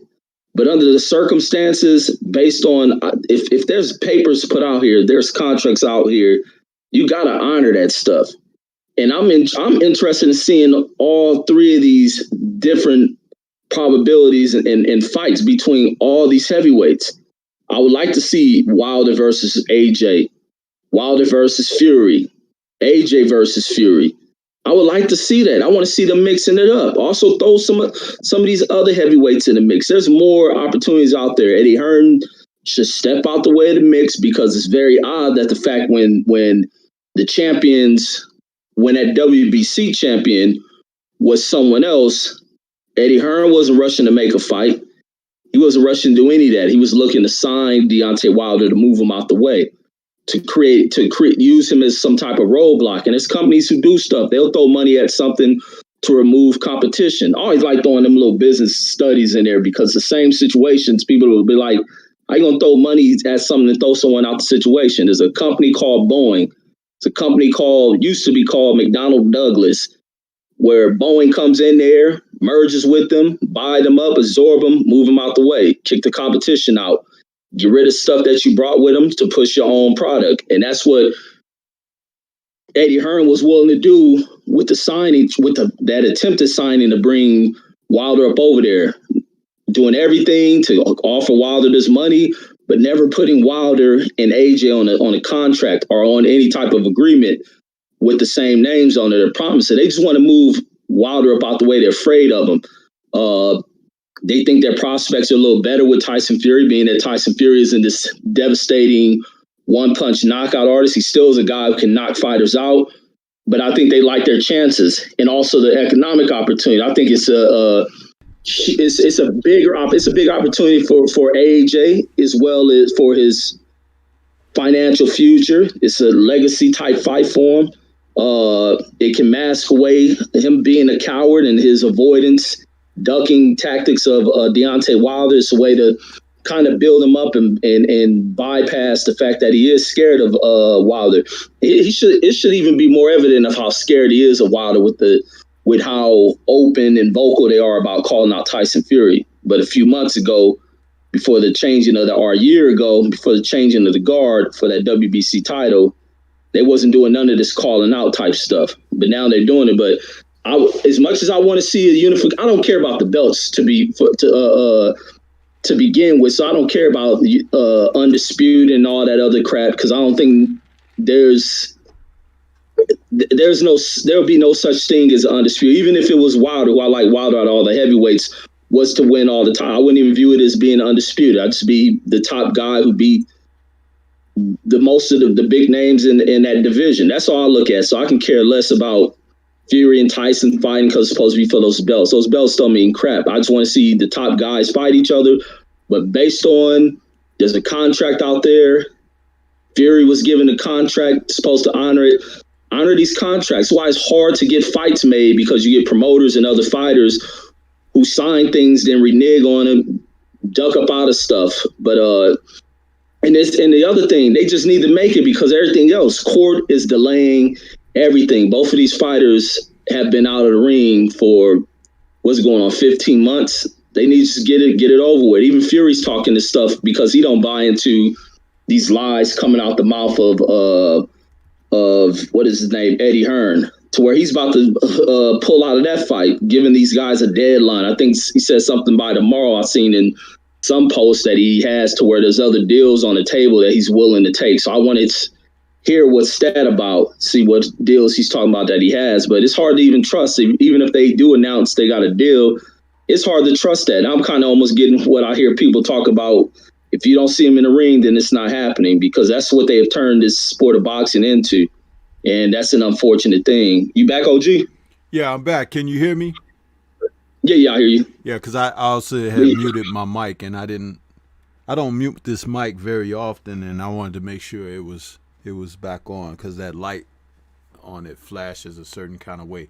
Speaker 2: but under the circumstances, based on if there's papers put out here, there's contracts out here, you got to honor that stuff. And I'm interested in seeing all three of these different probabilities and fights between all these heavyweights. I would like to see Wilder versus AJ, Wilder versus Fury, AJ versus Fury. I would like to see that. I want to see them mixing it up. Also throw some of these other heavyweights in the mix. There's more opportunities out there. Eddie Hearn should step out the way of the mix, because it's very odd that the fact when the champions, when that WBC champion was someone else, Eddie Hearn wasn't rushing to make a fight. He wasn't rushing to do any of that. He was looking to sign Deontay Wilder to move him out the way, to use him as some type of roadblock. And there's companies who do stuff. They'll throw money at something to remove competition. I always like throwing them little business studies in there, because the same situations, people will be like, how you going to throw money at something to throw someone out the situation? There's a company called Boeing. It's a company used to be called McDonnell Douglas, where Boeing comes in there, merges with them, buy them up, absorb them, move them out the way, kick the competition out, get rid of stuff that you brought with them to push your own product. And that's what Eddie Hearn was willing to do with the signing, that attempted signing to bring Wilder up over there, doing everything to offer Wilder this money, but never putting Wilder and AJ on a contract or on any type of agreement with the same names on it or promise it. They just want to move Wilder up out the way. They're afraid of him. They think their prospects are a little better with Tyson Fury, being that Tyson Fury is in this devastating one-punch knockout artist. He still is a guy who can knock fighters out, but I think they like their chances, and also the economic opportunity. I think it's a big opportunity for AJ, as well as for his financial future. It's a legacy type fight for him. It can mask away him being a coward and his avoidance, ducking tactics of Deontay Wilder. It's a way to kind of build him up and bypass the fact that he is scared of Wilder. It should even be more evident of how scared he is of Wilder with how open and vocal they are about calling out Tyson Fury. But a few months ago, before the changing of a year ago, before the changing of the guard for that WBC title, they wasn't doing none of this calling out type stuff. But now they're doing it. But as much as I want to see a unification, I don't care about the belts to begin with. So I don't care about undisputed and all that other crap, because I don't think there'll be no such thing as undisputed. Even if it was Wilder, who I like Wilder out of all the heavyweights, was to win all the time, I wouldn't even view it as being undisputed. I'd just be the top guy who beat the most of the big names in that division. That's all I look at. So I can care less about Fury and Tyson fighting because it's supposed to be for those belts. Those belts don't mean crap. I just want to see the top guys fight each other. But based on, there's a contract out there. Fury was given a contract, supposed to honor it. Honor these contracts. That's why it's hard to get fights made, because you get promoters and other fighters who sign things, then renege on them, duck up out of stuff. But and the other thing, they just need to make it, because everything else, court is delaying everything. Both of these fighters have been out of the ring for what's going on, 15 months. They need to get it over with. Even Fury's talking this stuff because he don't buy into these lies coming out the mouth of what is his name, Eddie Hearn, to where he's about to pull out of that fight, giving these guys a deadline. I think he said something by tomorrow. I've seen in some posts that he has, to where there's other deals on the table that he's willing to take. So I want hear what's that about, see what deals he's talking about that he has. But it's hard to even trust. Even if they do announce they got a deal, it's hard to trust that. And I'm kind of almost getting what I hear people talk about. If you don't see him in the ring, then it's not happening, because that's what they have turned this sport of boxing into. And that's an unfortunate thing. You back, OG?
Speaker 1: Yeah, I'm back. Can you hear me?
Speaker 2: Yeah, I hear you.
Speaker 1: Yeah, because I also had muted my mic, and I don't mute this mic very often, and I wanted to make sure it was back on, because that light on it flashes a certain kind of way.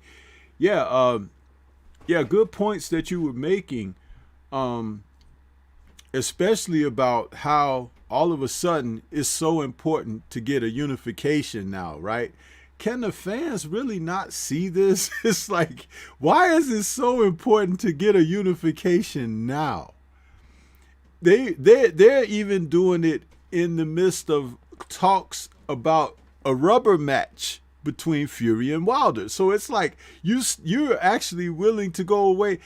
Speaker 1: Yeah, good points that you were making, especially about how all of a sudden it's so important to get a unification now, right? Can the fans really not see this? It's like, why is it so important to get a unification now? They're even doing it in the midst of talks about a rubber match between Fury and Wilder. So it's like you're actually willing to go away.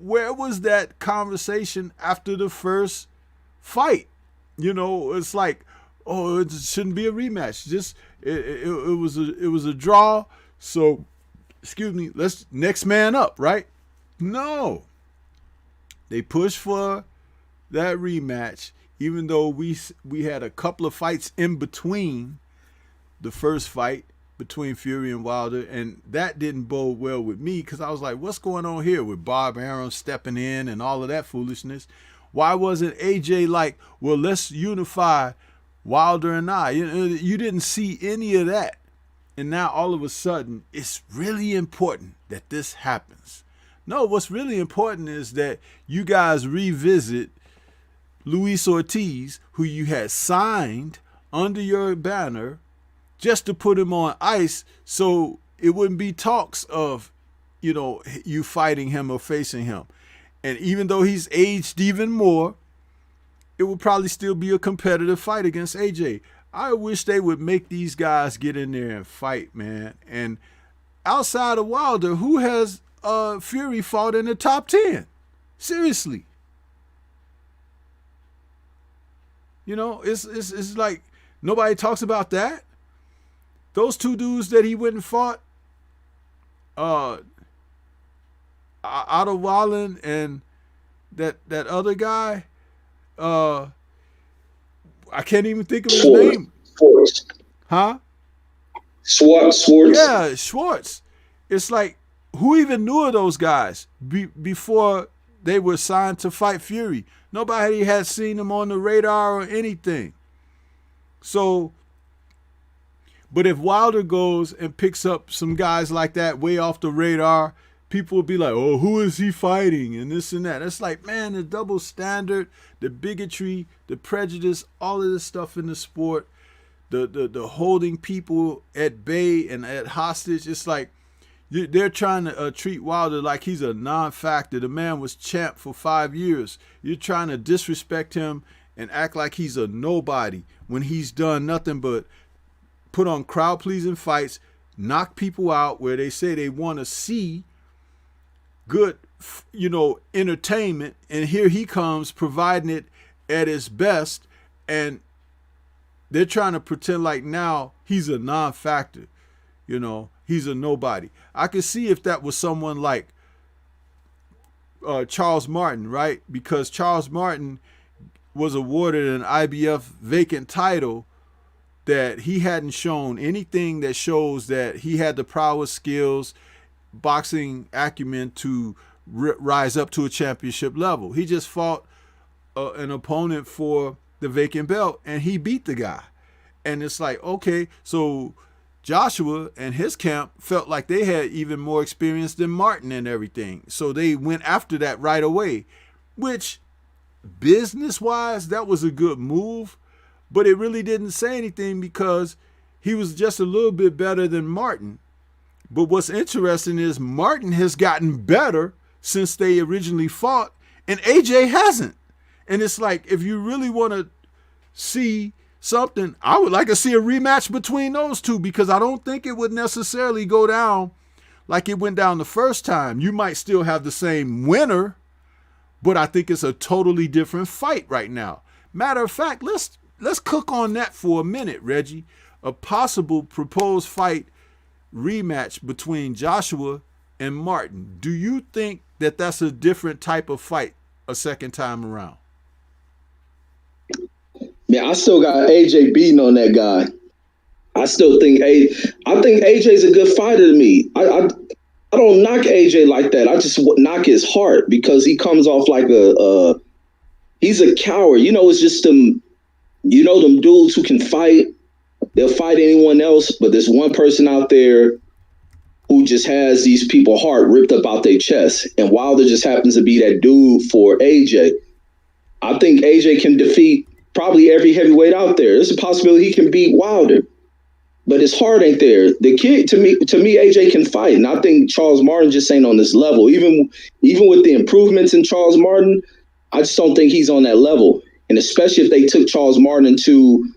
Speaker 1: Where was that conversation after the first fight? You know, it's like, oh, it shouldn't be a rematch. Just it was a draw. So, excuse me, let's next man up, right? No. They pushed for that rematch, even though we had a couple of fights in between the first fight between Fury and Wilder, and that didn't bode well with me, because I was like, what's going on here with Bob Arum stepping in and all of that foolishness? Why wasn't AJ like, well, let's unify Wilder and I? You didn't see any of that. And now all of a sudden, it's really important that this happens. No, what's really important is that you guys revisit Luis Ortiz, who you had signed under your banner, just to put him on ice, so it wouldn't be talks of, you fighting him or facing him. And even though he's aged even more, it will probably still be a competitive fight against AJ. I wish they would make these guys get in there and fight, man. And outside of Wilder, who has Fury fought in the top 10? Seriously. It's like nobody talks about that. Those two dudes that he went and fought, Otto Wallen and that other guy, I can't even think of his name.
Speaker 2: Schwartz.
Speaker 1: Huh?
Speaker 2: Schwartz.
Speaker 1: Yeah, Schwartz. It's like, who even knew of those guys before they were signed to fight Fury? Nobody had seen them on the radar or anything. So, but if Wilder goes and picks up some guys like that way off the radar, people will be like, oh, who is he fighting? And this and that. It's like, man, the double standard, the bigotry, the prejudice, all of this stuff in the sport, the holding people at bay and at hostage. It's like they're trying to treat Wilder like he's a non-factor. The man was champ for 5 years. You're trying to disrespect him and act like he's a nobody when he's done nothing but put on crowd-pleasing fights, knock people out where they say they want to see good, entertainment, and here he comes providing it at his best, and they're trying to pretend like now he's a non-factor. He's a nobody. I could see if that was someone like Charles Martin, right? Because Charles Martin was awarded an IBF vacant title that he hadn't shown anything that shows that he had the prowess, skills, boxing acumen to rise up to a championship level. He just fought an opponent for the vacant belt, and he beat the guy. And it's like, okay, so Joshua and his camp felt like they had even more experience than Martin and everything. So they went after that right away, which business-wise, that was a good move. But it really didn't say anything because he was just a little bit better than Martin. But what's interesting is Martin has gotten better since they originally fought, and AJ hasn't. And it's like, if you really want to see something, I would like to see a rematch between those two, because I don't think it would necessarily go down like it went down the first time. You might still have the same winner, but I think it's a totally different fight right now. Matter of fact, let's cook on that for a minute, Reggie. a possible proposed fight rematch between Joshua and Martin. Do you think that that's a different type of fight a second time around?
Speaker 2: Man, I still got AJ beating on that guy. I still think I think AJ's a good fighter to me. I don't knock AJ like that. I just knock his heart because he comes off like he's a coward. You know, it's just them dudes who can fight. They'll fight anyone else, but there's one person out there who just has these people's heart ripped up out their chest. And Wilder just happens to be that dude for AJ. I think AJ can defeat probably every heavyweight out there. There's a possibility he can beat Wilder. But his heart ain't there. The kid, to me, AJ can fight, and I think Charles Martin just ain't on this level. Even with the improvements in Charles Martin, I just don't think he's on that level. And especially if they took Charles Martin to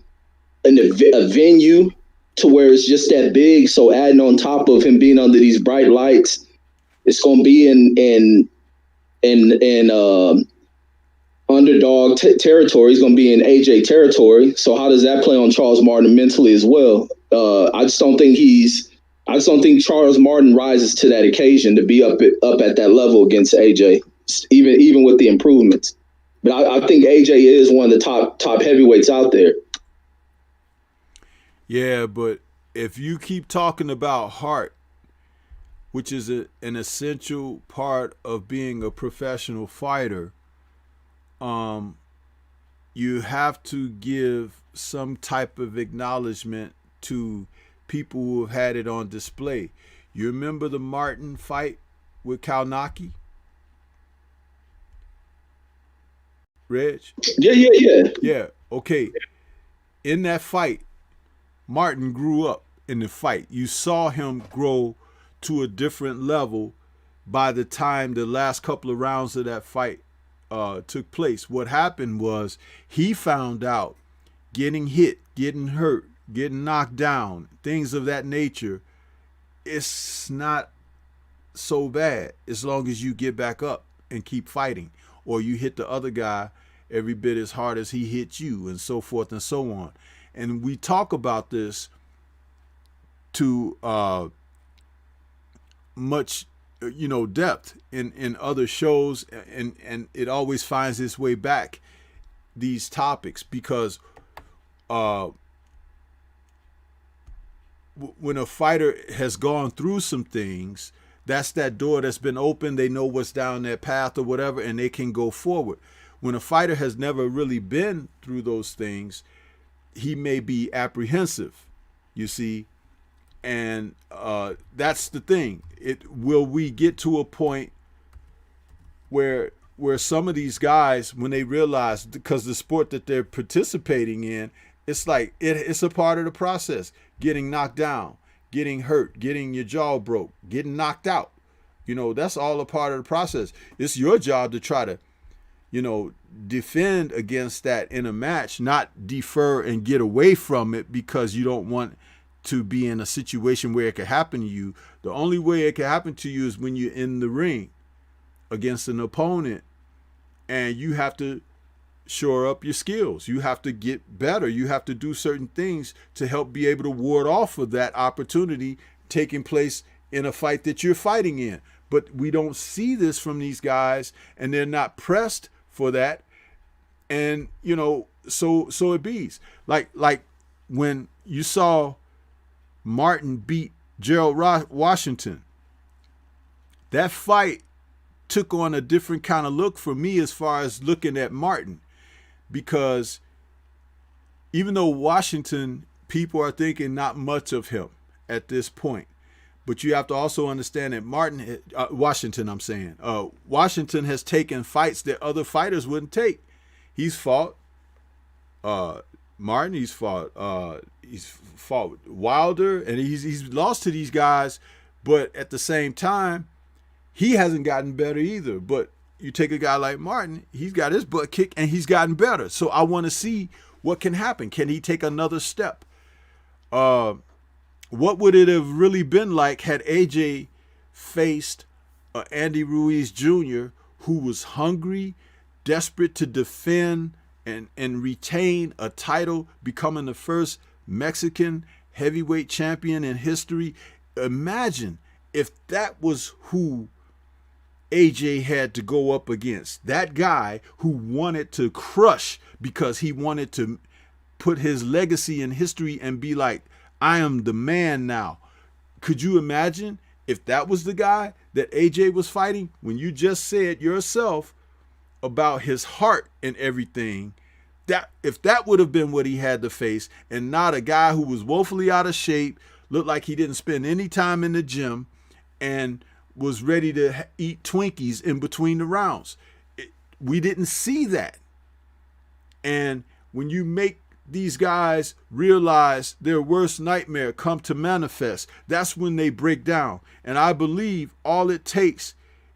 Speaker 2: a venue to where it's just that big, so adding on top of him being under these bright lights, it's going to be in underdog territory. He's going to be in AJ territory. So how does that play on Charles Martin mentally as well? I just don't think Charles Martin rises to that occasion to be up at that level against AJ, even with the improvements. But I think AJ is one of the top heavyweights out there.
Speaker 1: Yeah, but if you keep talking about heart, which is an essential part of being a professional fighter, you have to give some type of acknowledgement to people who have had it on display. You remember the Martin fight with Kalnaki? Reg? Yeah, okay. In that fight, Martin grew up in the fight. You saw him grow to a different level by the time the last couple of rounds of that fight took place. What happened was he found out getting hit, getting hurt, getting knocked down, things of that nature, it's not so bad as long as you get back up and keep fighting, or you hit the other guy every bit as hard as he hit you, and so forth and so on. And we talk about this to much depth in other shows, and it always finds its way back, these topics, because when a fighter has gone through some things, that's that door that's been opened. They know what's down that path or whatever, and they can go forward. When a fighter has never really been through those things, he may be apprehensive, you see, and that's the thing. Will we get to a point where some of these guys, when they realize, because the sport that they're participating in, it's like it's a part of the process. Getting knocked down, getting hurt, getting your jaw broke, getting knocked out. That's all a part of the process. It's your job to try to, defend against that in a match, not defer and get away from it because you don't want to be in a situation where it could happen to you. The only way it can happen to you is when you're in the ring against an opponent and you have to shore up your skills. You have to get better. You have to do certain things to help be able to ward off of that opportunity taking place in a fight that you're fighting in. But we don't see this from these guys, and they're not pressed for that. And, so it bees. Like when you saw Martin beat Gerald Washington, that fight took on a different kind of look for me as far as looking at Martin, because even though Washington, people are thinking not much of him at this point, but you have to also understand that Washington has taken fights that other fighters wouldn't take. He's fought Martin, he's fought Wilder, and he's lost to these guys, but at the same time, he hasn't gotten better either. But you take a guy like Martin, he's got his butt kicked and he's gotten better. So I want to see what can happen. Can he take another step? What would it have really been like had AJ faced Andy Ruiz Jr., who was hungry, desperate to defend and retain a title, becoming the first Mexican heavyweight champion in history. Imagine if that was who AJ had to go up against. That guy who wanted to crush because he wanted to put his legacy in history and be like, I am the man now. Could you imagine if that was the guy that AJ was fighting? When you just said yourself about his heart and everything, that if that would have been what he had to face, and not a guy who was woefully out of shape, looked like he didn't spend any time in the gym, and was ready to eat Twinkies in between the rounds. We didn't see that. And when you make these guys realize their worst nightmare come to manifest, that's when they break down. And I believe all it takes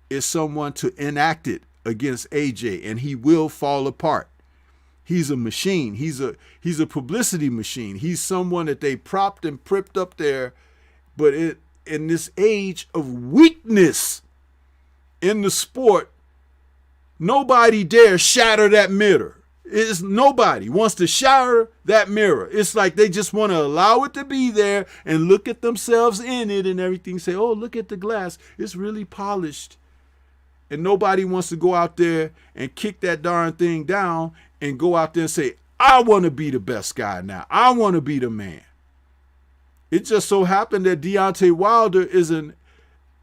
Speaker 1: is someone to enact it against AJ, and he will fall apart. He's a machine. He's a publicity machine. He's someone that they propped and pripped up there. But in this age of weakness in the sport, nobody dares shatter that mirror. Nobody wants to shatter that mirror. It's like they just want to allow it to be there and look at themselves in it and everything. Say, oh, look at the glass. It's really polished. And nobody wants to go out there and kick that darn thing down and go out there and say, I want to be the best guy now. I want to be the man. It just so happened that Deontay Wilder is an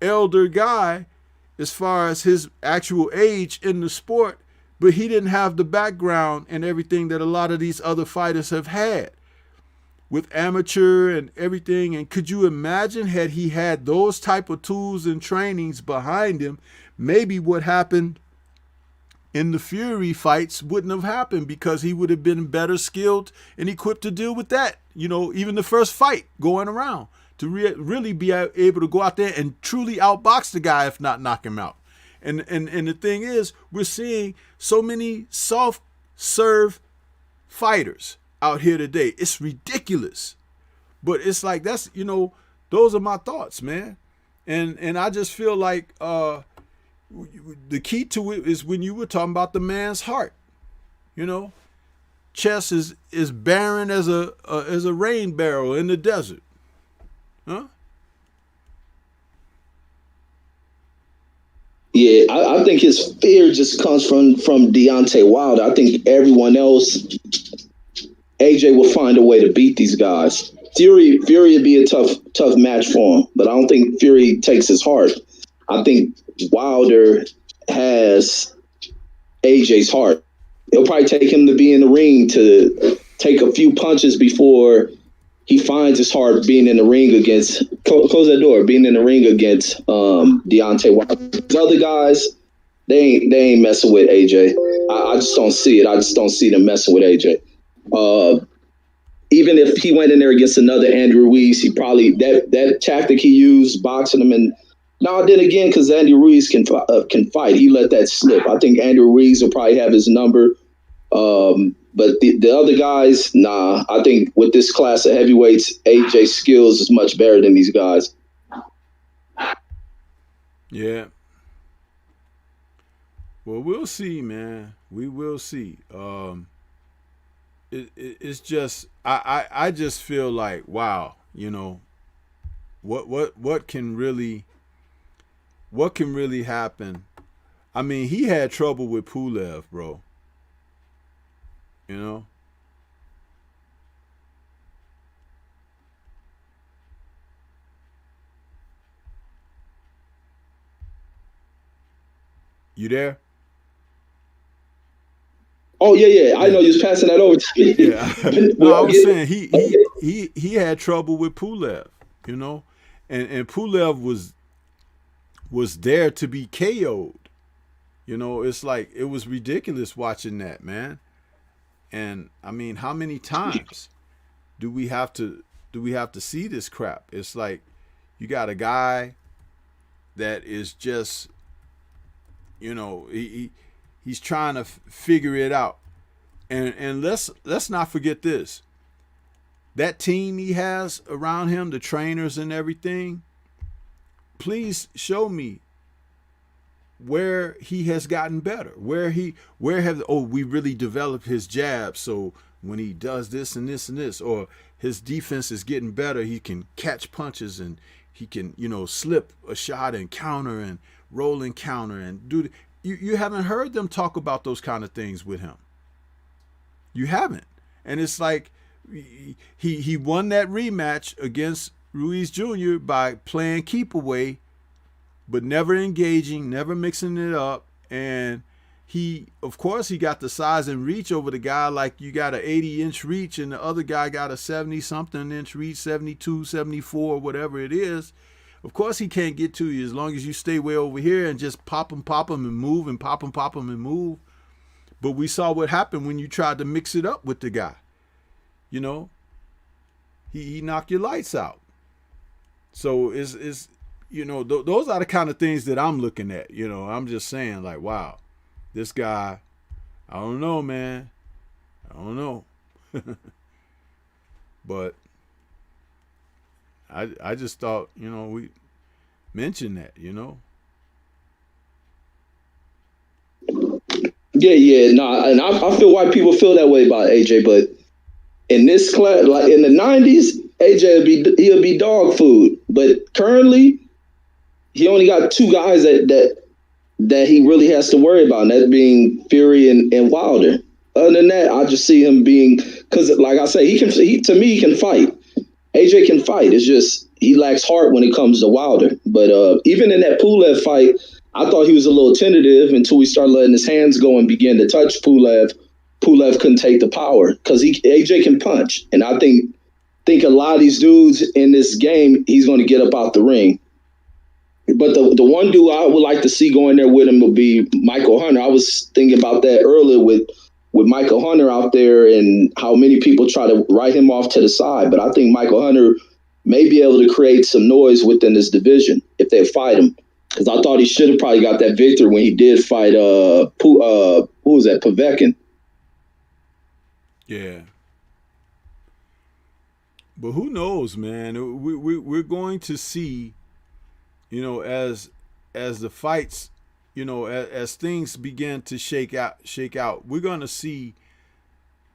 Speaker 1: elder guy as far as his actual age in the sport, but he didn't have the background and everything that a lot of these other fighters have had with amateur and everything. And could you imagine, had he had those type of tools and trainings behind him, maybe what happened in the Fury fights wouldn't have happened, because he would have been better skilled and equipped to deal with that. You know, even the first fight going around, to really be able to go out there and truly outbox the guy, if not knock him out. And the thing is, we're seeing so many soft serve fighters out here today. It's ridiculous. But it's like, that's, you know, those are my thoughts, man. And I just feel like the key to it is when you were talking about the man's heart. You know, chess is barren as a rain barrel in the desert. Huh?
Speaker 2: Yeah, I think his fear just comes from Deontay Wilder. I think everyone else, AJ will find a way to beat these guys. Fury would be a tough match for him, but I don't think Fury takes his heart. I think Wilder has AJ's heart. It'll probably take him to be in the ring to take a few punches before he finds his heart being in the ring against, close that door, being in the ring against Deontay Wilder. The other guys, they ain't messing with AJ. I just don't see it. I just don't see them messing with AJ. Even if he went in there against another Andrew Ruiz, he probably, that tactic he used, boxing him, and now then again, because Andy Ruiz can fight, he let that slip. I think Andrew Ruiz will probably have his number. But the other guys, nah. I think with this class of heavyweights, AJ's skills is much better than these guys.
Speaker 1: Yeah. Well, we'll see, man. We will see. It's just, I just feel like, wow, you know, what can really happen? I mean, he had trouble with Pulev, bro. You know? You there?
Speaker 2: Oh yeah. I know you was passing that over to me.
Speaker 1: Yeah. No, I was saying he had trouble with Pulev, you know, and Pulev was there to be KO'd. You know, it's like, it was ridiculous watching that, man. And I mean, how many times do we have to see this crap? It's like, you got a guy that is just, you know, he's trying to figure it out. And let's not forget this. That team he has around him, the trainers and everything, please show me where he has gotten better, where we really developed his jab, so when he does this and this and this, or his defense is getting better, he can catch punches and he can, slip a shot and counter and roll and counter and do. You haven't heard them talk about those kind of things with him. You haven't. And it's like he won that rematch against Ruiz Jr. by playing keep away, but never engaging, never mixing it up. And of course, he got the size and reach over the guy. Like, you got an 80-inch reach and the other guy got a 70-something inch reach, 72, 74, whatever it is. Of course, he can't get to you as long as you stay way over here and just pop him, and move, and pop him, and move. But we saw what happened when you tried to mix it up with the guy. He knocked your lights out. So those are the kind of things that I'm looking at. I'm just saying, like, wow, this guy, I don't know, man. I don't know. But I just thought, we mentioned that,
Speaker 2: Yeah, no, and I feel why people feel that way about AJ, but in this class, like in the 90s, AJ he'll be dog food. But currently, he only got two guys that he really has to worry about, and that being Fury and Wilder. Other than that, I just see him being, because like I say, he can fight. AJ can fight. It's just he lacks heart when it comes to Wilder. But even in that Pulev fight, I thought he was a little tentative until he started letting his hands go and began to touch Pulev. Pulev couldn't take the power because AJ can punch, and I think a lot of these dudes in this game, he's going to get up out the ring. But the one dude I would like to see going there with him would be Michael Hunter. I was thinking about that earlier with Michael Hunter out there and how many people try to write him off to the side. But I think Michael Hunter may be able to create some noise within this division if they fight him. Because I thought he should have probably got that victory when he did fight who was that, Povetkin.
Speaker 1: Yeah. But who knows, man? We're going to see, as the fights, as things begin to shake out, we're going to see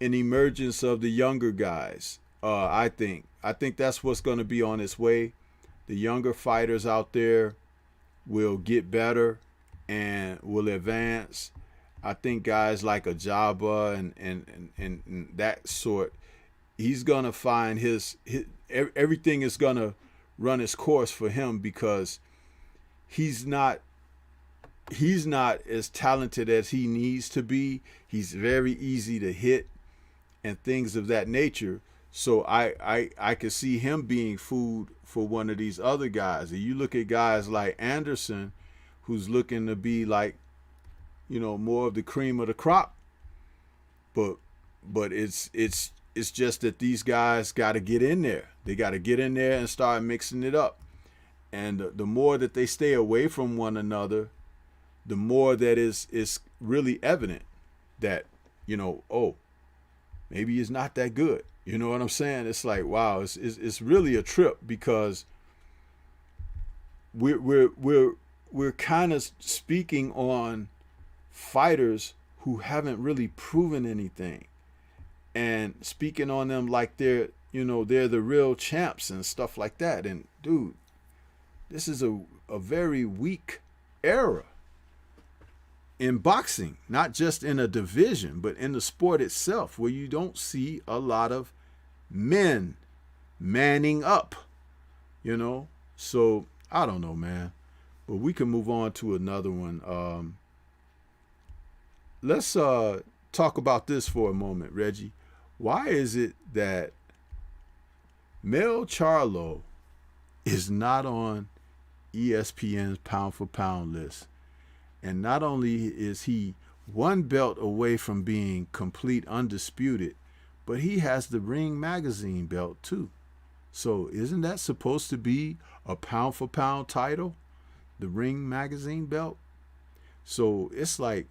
Speaker 1: an emergence of the younger guys. I think that's what's going to be on its way. The younger fighters out there will get better and will advance. I think guys like Ajaba and that sort, he's going to find his everything is going to run its course for him, because he's not as talented as he needs to be. He's very easy to hit and things of that nature. So I could see him being food for one of these other guys. And you look at guys like Anderson, who's looking to be like, more of the cream of the crop. But it's just that these guys got to get in there. They got to get in there and start mixing it up. And the more that they stay away from one another, the more that is really evident that, maybe he's not that good. You know what I'm saying? It's like, wow, it's really a trip, because we're kind of speaking on fighters who haven't really proven anything, and speaking on them like they're the real champs and stuff like that. And dude, this is a very weak era in boxing, not just in a division, but in the sport itself, where you don't see a lot of men manning up, So I don't know, man. But we can move on to another one. Let's talk about this for a moment, Reggie. Why is it that Mel Charlo is not on ESPN's pound for pound list? And not only is he one belt away from being complete undisputed, but he has the Ring Magazine belt too. So isn't that supposed to be a pound for pound title? The Ring Magazine belt? So it's like,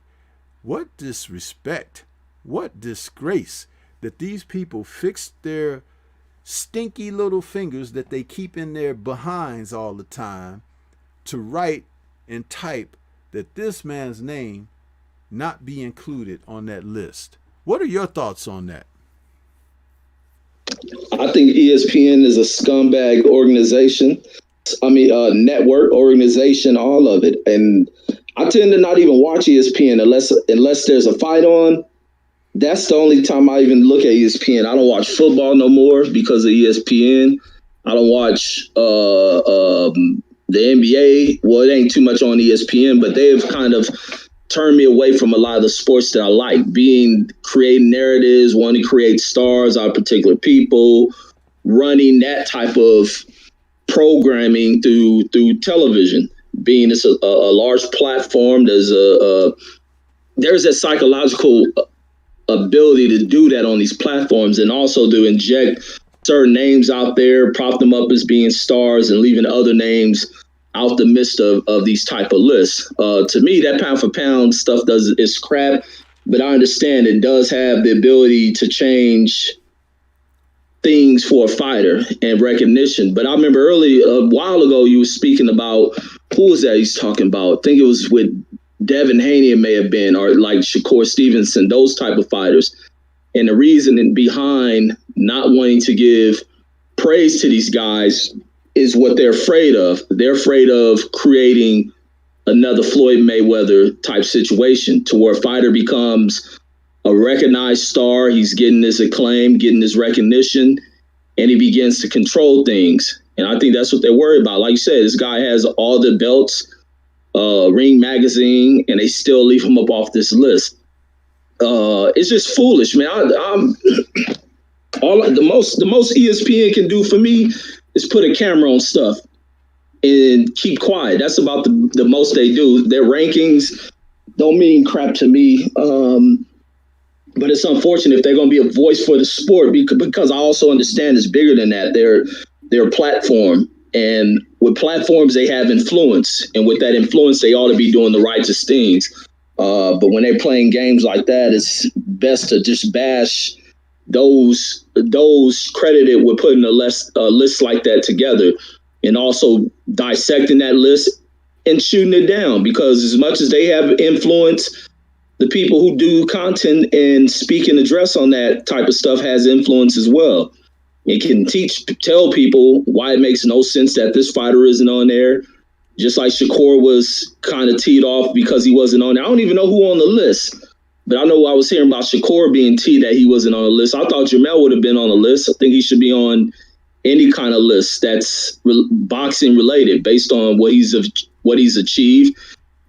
Speaker 1: what disrespect, what disgrace that these people fix their stinky little fingers that they keep in their behinds all the time to write and type that this man's name not be included on that list. What are your thoughts on that?
Speaker 2: I think ESPN is a scumbag organization. Network organization, all of it. And I tend to not even watch ESPN unless there's a fight on. That's the only time I even look at ESPN. I don't watch football no more because of ESPN. I don't watch the NBA. Well, it ain't too much on ESPN, but they've kind of turned me away from a lot of the sports that I like. Creating narratives, wanting to create stars out of particular people, running that type of programming through television. Being it's a large platform, there's a psychological ability to do that on these platforms, and also to inject certain names out there, prop them up as being stars, and leaving other names out the midst of these type of lists. To me, that pound for pound stuff is crap, but I understand it does have the ability to change things for a fighter and recognition. But I remember a while ago, you were speaking about, who was that he's talking about? I think it was with Devin Haney, it may have been, or like Shakur Stevenson, those type of fighters. And the reason behind not wanting to give praise to these guys is what they're afraid of. They're afraid of creating another Floyd Mayweather type situation to where a fighter becomes a recognized star. He's getting this acclaim, getting this recognition, and he begins to control things. And I think that's what they're worried about. Like you said, this guy has all the belts, Ring Magazine, and they still leave him up off this list. It's just foolish, man. The most ESPN can do for me is put a camera on stuff and keep quiet. That's about the most they do. Their rankings don't mean crap to me. But it's unfortunate if they're going to be a voice for the sport, because I also understand it's bigger than that. They're a platform, and with platforms they have influence, and with that influence they ought to be doing the righteous things. But when they're playing games like that, it's best to just bash those credited with putting a list like that together, and also dissecting that list and shooting it down, because as much as they have influence, the people who do content and speak and address on that type of stuff has influence as well. It can tell people why it makes no sense that this fighter isn't on there. Just like Shakur was kind of teed off because he wasn't on there. I don't even know who on the list, but I know I was hearing about Shakur being teed that he wasn't on the list. I thought Jamel would have been on the list. I think he should be on any kind of list that's boxing related based on what he's achieved.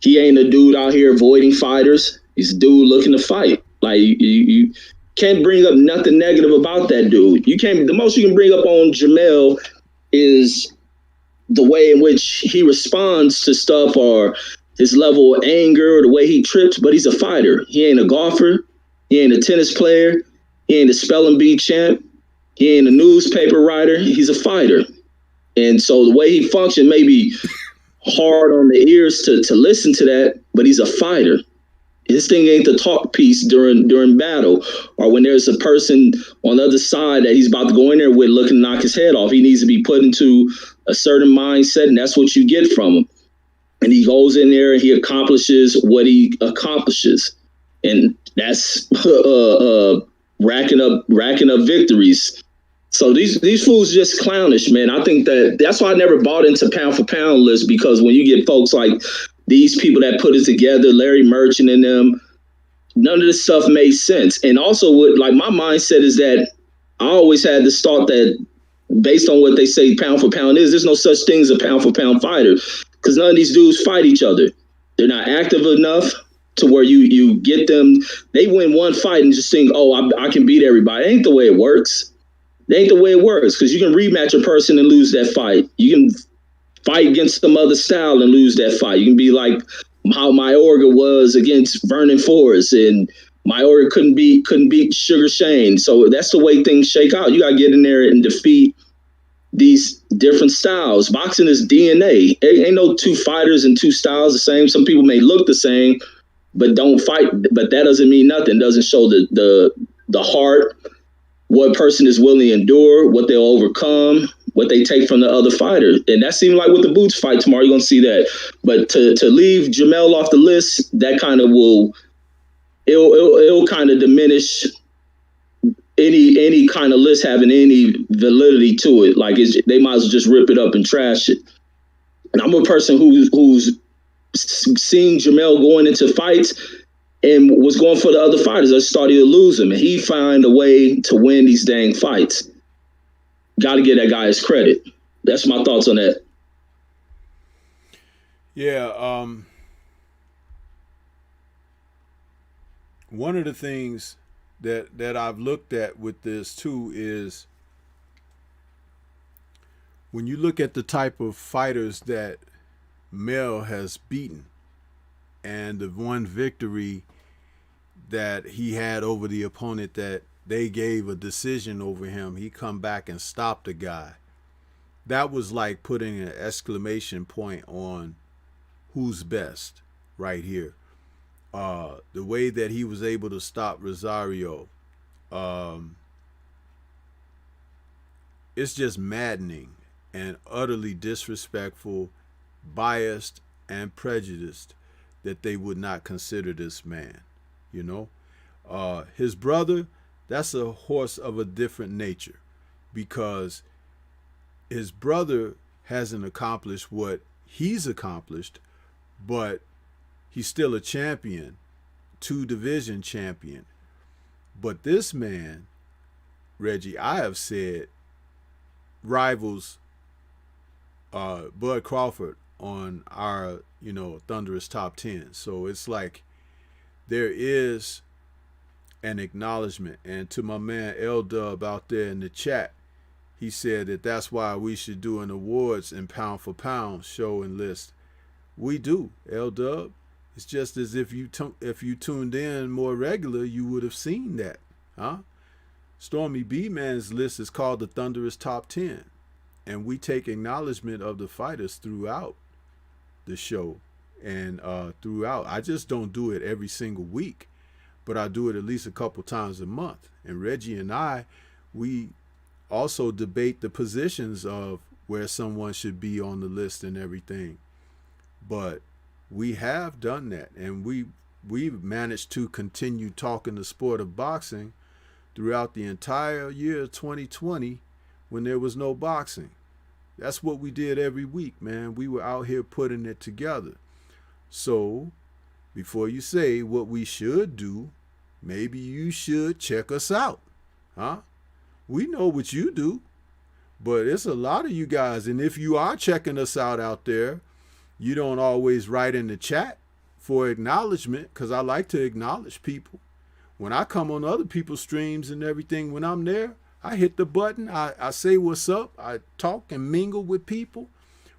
Speaker 2: He ain't a dude out here avoiding fighters. He's a dude looking to fight. Like you can't bring up nothing negative about that dude. The most you can bring up on Jamel is the way in which he responds to stuff, or his level of anger, or the way he trips. But he's a fighter. He ain't a golfer. He ain't a tennis player. He ain't a spelling bee champ. He ain't a newspaper writer. He's a fighter. And so the way he functions may be hard on the ears to listen to that, but he's a fighter. His thing ain't the talk piece during battle, or when there's a person on the other side that he's about to go in there with looking to knock his head off. He needs to be put into a certain mindset, and that's what you get from him. And he goes in there and he accomplishes what he accomplishes, and that's racking up victories. So these fools just clownish, man. I think that's why I never bought into pound for pound lists, because when you get folks like these people that put it together, Larry Merchant and them, none of this stuff made sense. And also, like, my mindset is that I always had this thought that based on what they say pound for pound is, there's no such thing as a pound for pound fighter, because none of these dudes fight each other. They're not active enough to where you get them. They win one fight and just think, oh, I can beat everybody. It ain't the way it works. It ain't the way it works, because you can rematch a person and lose that fight. You can fight against some other style and lose that fight. You can be like how Mayorga was against Vernon Forrest, and Mayorga couldn't beat Sugar Shane. So that's the way things shake out. You got to get in there and defeat these different styles. Boxing is DNA. Ain't no two fighters and two styles the same. Some people may look the same, but don't fight. But that doesn't mean nothing. It doesn't show the heart, what a person is willing to endure, what they'll overcome, what they take from the other fighter. And that seems like with the Boots fight tomorrow, you're going to see that. But to leave Jamel off the list, that kind of it'll kind of diminish any kind of list having any validity to it. Like they might as well just rip it up and trash it. And I'm a person who's seen Jamel going into fights and was going for the other fighters. I started to lose him, and he found a way to win these dang fights. Got to give that guy his credit. That's my thoughts on that.
Speaker 1: Yeah. One of the things that I've looked at with this too is when you look at the type of fighters that Mel has beaten and the one victory that he had over the opponent that they gave a decision over him, he come back and stopped the guy. That was like putting an exclamation point on who's best right here. The way that he was able to stop Rosario, it's just maddening and utterly disrespectful, biased, and prejudiced that they would not consider this man. You know, his brother, that's a horse of a different nature, because his brother hasn't accomplished what he's accomplished, but he's still a champion, 2-division champion. But this man, Reggie, I have said, rivals Bud Crawford on our, Thunderous Top 10. So it's like there is an acknowledgement. And to my man L-Dub out there in the chat, he said that that's why we should do an awards and pound for pound show and list. We do, L-Dub. It's just as if you tuned in more regular, you would have seen that, huh? Stormybman's list is called the Thunderous Top 10, and we take acknowledgement of the fighters throughout the show and throughout. I just don't do it every single week, but I do it at least a couple times a month. And Reggie and I, we also debate the positions of where someone should be on the list and everything. But we have done that, and we've managed to continue talking the sport of boxing throughout the entire year of 2020 when there was no boxing. That's what we did every week, man. We were out here putting it together. So before you say what we should do, maybe you should check us out, huh? We know what you do, but it's a lot of you guys, and if you are checking us out there, you don't always write in the chat for acknowledgement, because I like to acknowledge people. When I come on other people's streams and everything, when I'm there, I hit the button, I say what's up, I talk and mingle with people.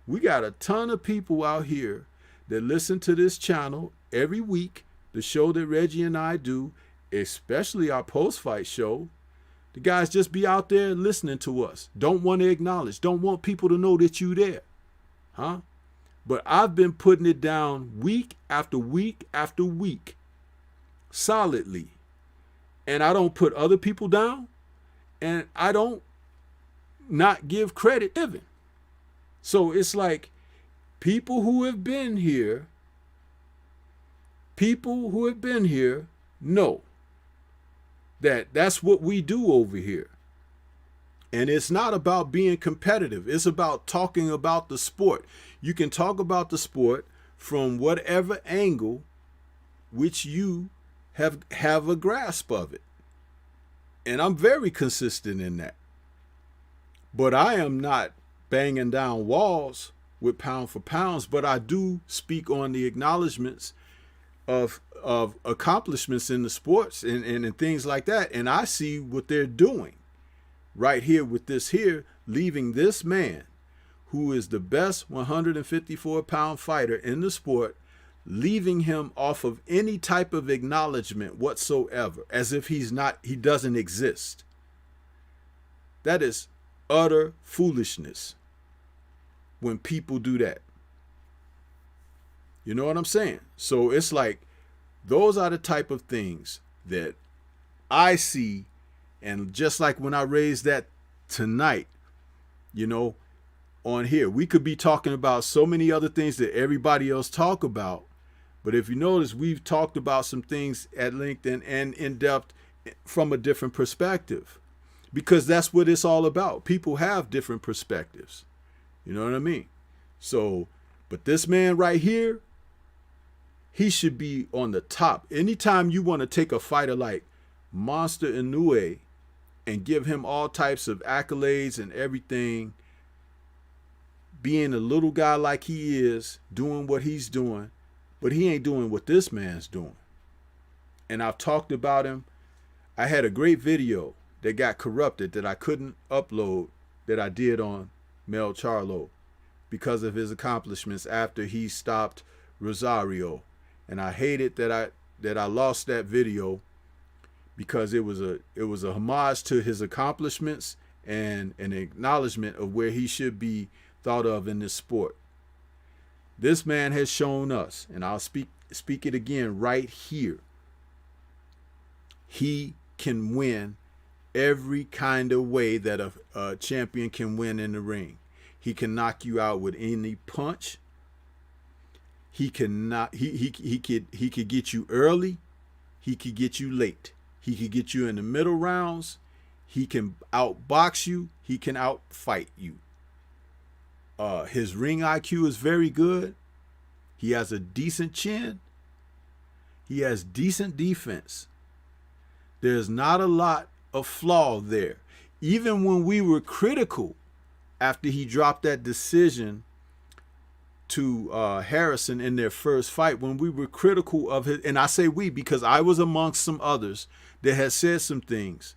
Speaker 1: We got a ton of people out here that listen to this channel every week, the show that Reggie and I do, especially our post-fight show. The guys just be out there listening to us. Don't want to acknowledge, don't want people to know that you there, huh? But I've been putting it down week after week after week, solidly. And I don't put other people down, and I don't not give credit given. So it's like people who have been here know that that's what we do over here. And it's not about being competitive. It's about talking about the sport. You can talk about the sport from whatever angle which you have a grasp of it. And I'm very consistent in that. But I am not banging down walls with pound for pounds, but I do speak on the acknowledgments of accomplishments in the sports and things like that. And I see what they're doing right here with this here, leaving this man who is the best 154-pound fighter in the sport, leaving him off of any type of acknowledgement whatsoever, as if he doesn't exist. That is utter foolishness when people do that. You know what I'm saying? So it's like, those are the type of things that I see. And just like when I raised that tonight, on here, we could be talking about so many other things that everybody else talk about. But if you notice, we've talked about some things at length and in depth from a different perspective, because that's what it's all about. People have different perspectives. You know what I mean? So, but this man right here, he should be on the top. Anytime you want to take a fighter like Monster Inoue and give him all types of accolades and everything, being a little guy like he is, doing what he's doing, but he ain't doing what this man's doing. And I've talked about him. I had a great video that got corrupted that I couldn't upload that I did on Mel Charlo because of his accomplishments after he stopped Rosario. And I hated that I lost that video, because it was a homage to his accomplishments and an acknowledgement of where he should be thought of in this sport. This man has shown us, and I'll speak it again right here, he can win every kind of way that a champion can win in the ring. He can knock you out with any punch. He could get you early. He could get you late. He could get you in the middle rounds. He can outbox you. He can outfight you. His ring IQ is very good. He has a decent chin. He has decent defense. There's not a lot of flaw there. Even when we were critical after he dropped that decision to Harrison in their first fight, when we were critical of his, and I say we because I was amongst some others that had said some things,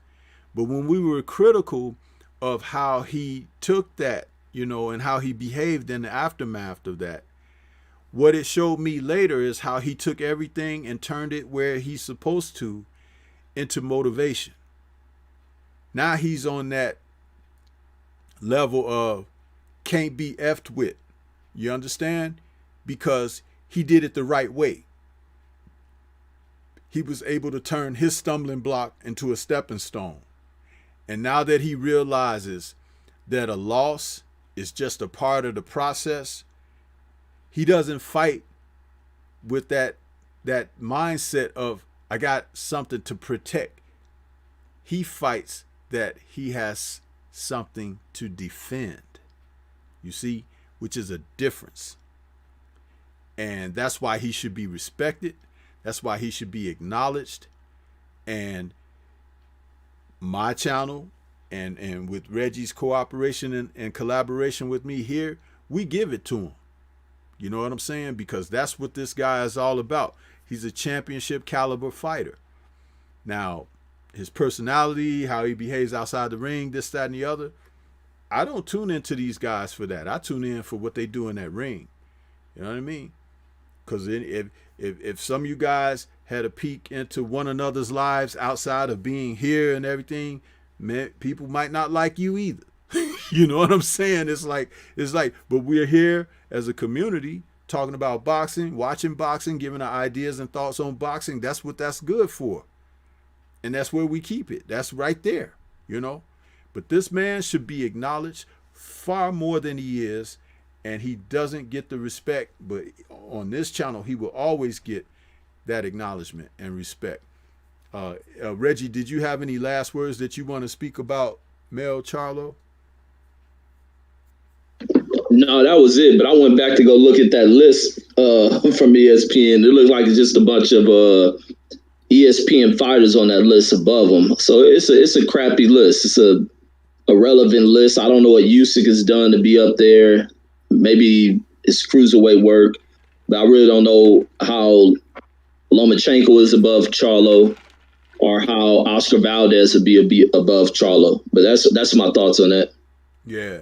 Speaker 1: but when we were critical of how he took that, you know, and how he behaved in the aftermath of that, what it showed me later is how he took everything and turned it where he's supposed to into motivation. Now he's on that level of can't be effed with. You understand? Because he did it the right way. He was able to turn his stumbling block into a stepping stone. And now that he realizes that a loss is just a part of the process, he doesn't fight with that mindset of, I got something to protect. He fights that he has something to defend. You see? Which is a difference. And that's why he should be respected. That's why he should be acknowledged. And my channel and with Reggie's cooperation and collaboration with me here, we give it to him. You know what I'm saying? Because that's what this guy is all about. He's a championship caliber fighter. Now, his personality, how he behaves outside the ring, this, that, and the other, I don't tune into these guys for that. I tune in for what they do in that ring. You know what I mean? Because if some of you guys had a peek into one another's lives outside of being here and everything, man, people might not like you either. You know what I'm saying? It's like, but we're here as a community talking about boxing, watching boxing, giving our ideas and thoughts on boxing. That's what that's good for. And that's where we keep it. That's right there, you know? But this man should be acknowledged far more than he is, and he doesn't get the respect. But on this channel, he will always get that acknowledgement and respect. Reggie, did you have any last words that you want to speak about Mel Charlo?
Speaker 2: No, that was it. But I went back to go look at that list from ESPN. It looked like it's just a bunch of ESPN fighters on that list above them. So it's a crappy list. It's a relevant list. I don't know what Usyk has done to be up there. Maybe it's cruiserweight work, but I really don't know how Lomachenko is above Charlo or how Oscar Valdez would be above Charlo. But that's my thoughts on that.
Speaker 1: Yeah.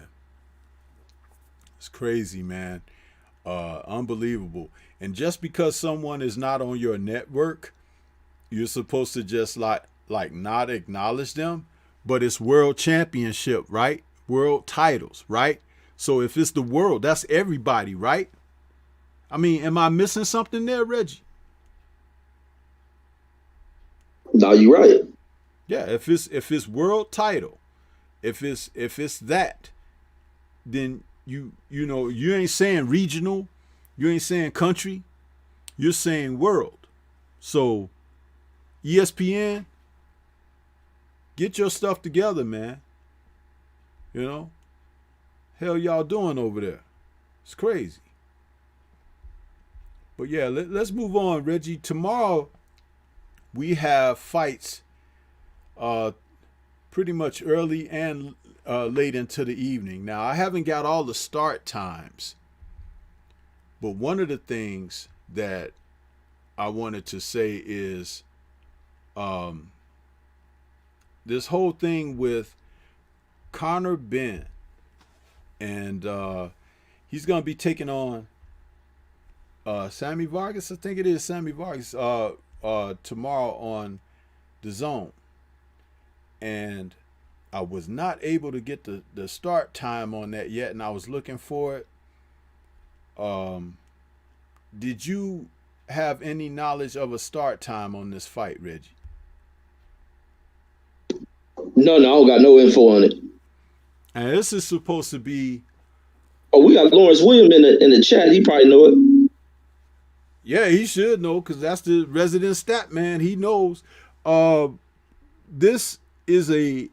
Speaker 1: It's crazy, man. Unbelievable. And just because someone is not on your network, you're supposed to just like not acknowledge them. But it's world championship, right? World titles, right? So if it's the world, that's everybody, right? I mean, am I missing something there, Reggie?
Speaker 2: No, you're right.
Speaker 1: Yeah, if it's world title, if it's that, then you know, you ain't saying regional, you ain't saying country, you're saying world. So ESPN, get your stuff together, man. You know, hell y'all doing over there? It's crazy. But yeah, let's move on, Reggie. Tomorrow we have fights pretty much early and late into the evening. Now, I haven't got all the start times, but one of the things that I wanted to say is this whole thing with Conor Benn, and he's going to be taking on Sammy Vargas. I think it is Sammy Vargas tomorrow on the Zone. And I was not able to get the start time on that yet, and I was looking for it. Did you have any knowledge of a start time on this fight, Reggie?
Speaker 2: No, I don't got no info on it.
Speaker 1: And this is supposed to be.
Speaker 2: Oh, we got Lawrence William in the chat. He probably know it.
Speaker 1: Yeah, he should know, because that's the resident stat man. He knows. This is a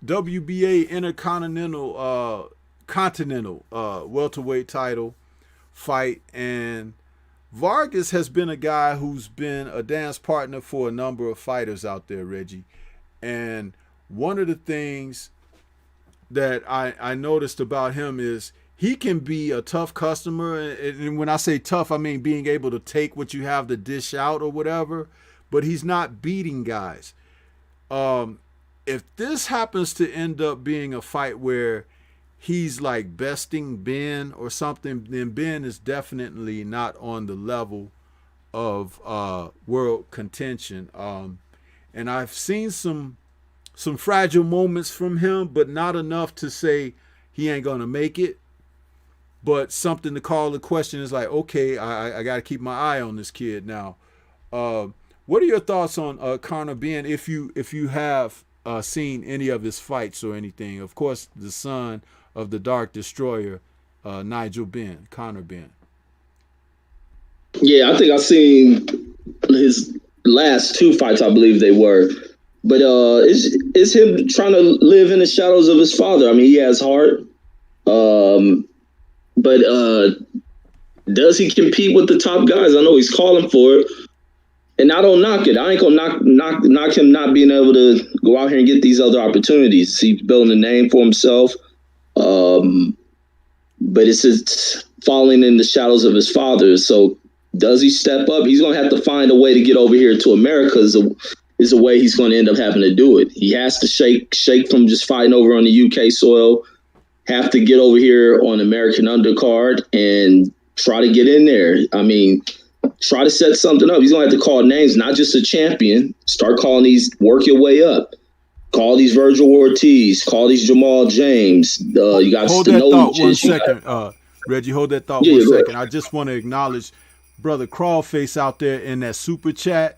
Speaker 1: WBA Intercontinental Continental welterweight title fight, and Vargas has been a guy who's been a dance partner for a number of fighters out there, Reggie. And one of the things that I noticed about him is he can be a tough customer. And when I say tough, I mean being able to take what you have to dish out or whatever, but he's not beating guys. If this happens to end up being a fight where he's like besting Ben or something, then Ben is definitely not on the level of world contention. And I've seen some fragile moments from him, but not enough to say he ain't gonna make it. But something to call the question is like, okay, I got to keep my eye on this kid now. What are your thoughts on Conor Benn, if you have seen any of his fights or anything? Of course, the son of the Dark Destroyer, Nigel Benn, Conor Benn.
Speaker 2: Yeah, I think I've seen his last two fights, I believe they were. But it's him trying to live in the shadows of his father. I mean, he has heart. But does he compete with the top guys? I know he's calling for it. And I don't knock it. I ain't gonna knock him not being able to go out here and get these other opportunities. He's building a name for himself. But it's just falling in the shadows of his father. So does he step up? He's gonna have to find a way to get over here to America. Is the way he's going to end up having to do it. He has to shake from just fighting over on the UK soil, have to get over here on American undercard and try to get in there. I mean, try to set something up. He's going to have to call names, not just a champion. Start calling these, work your way up. Call these Virgil Ortiz, call these Jamal James. You got
Speaker 1: hold that thought 1 second, Reggie. Hold that thought 1 second. I just want to acknowledge Brother Crawlface out there in that super chat.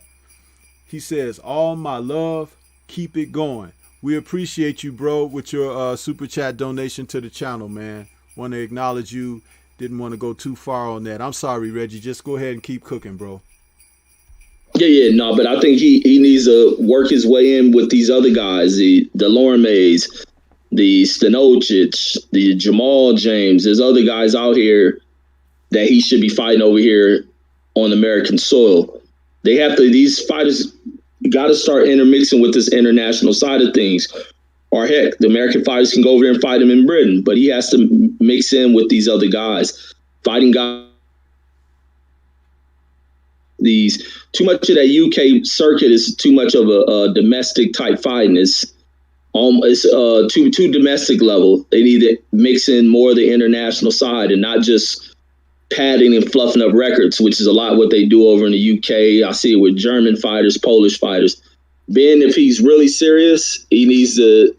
Speaker 1: He says, all my love, keep it going. We appreciate you, bro, with your super chat donation to the channel, man. Want to acknowledge you. Didn't want to go too far on that. I'm sorry, Reggie. Just go ahead and keep cooking, bro.
Speaker 2: No, but I think he needs to work his way in with these other guys, the Lormays, the Stanocic, the Jamal James. There's other guys out here that he should be fighting over here on American soil. These fighters got to start intermixing with this international side of things. Or heck, the American fighters can go over here and fight him in Britain, but he has to mix in with these other guys. Fighting guys. Too much of that UK circuit is too much of a domestic type fighting. It's too domestic level. They need to mix in more of the international side and not just padding and fluffing up records, which is a lot what they do over in the UK. I see it with German fighters, Polish fighters. Ben, if he's really serious, he needs to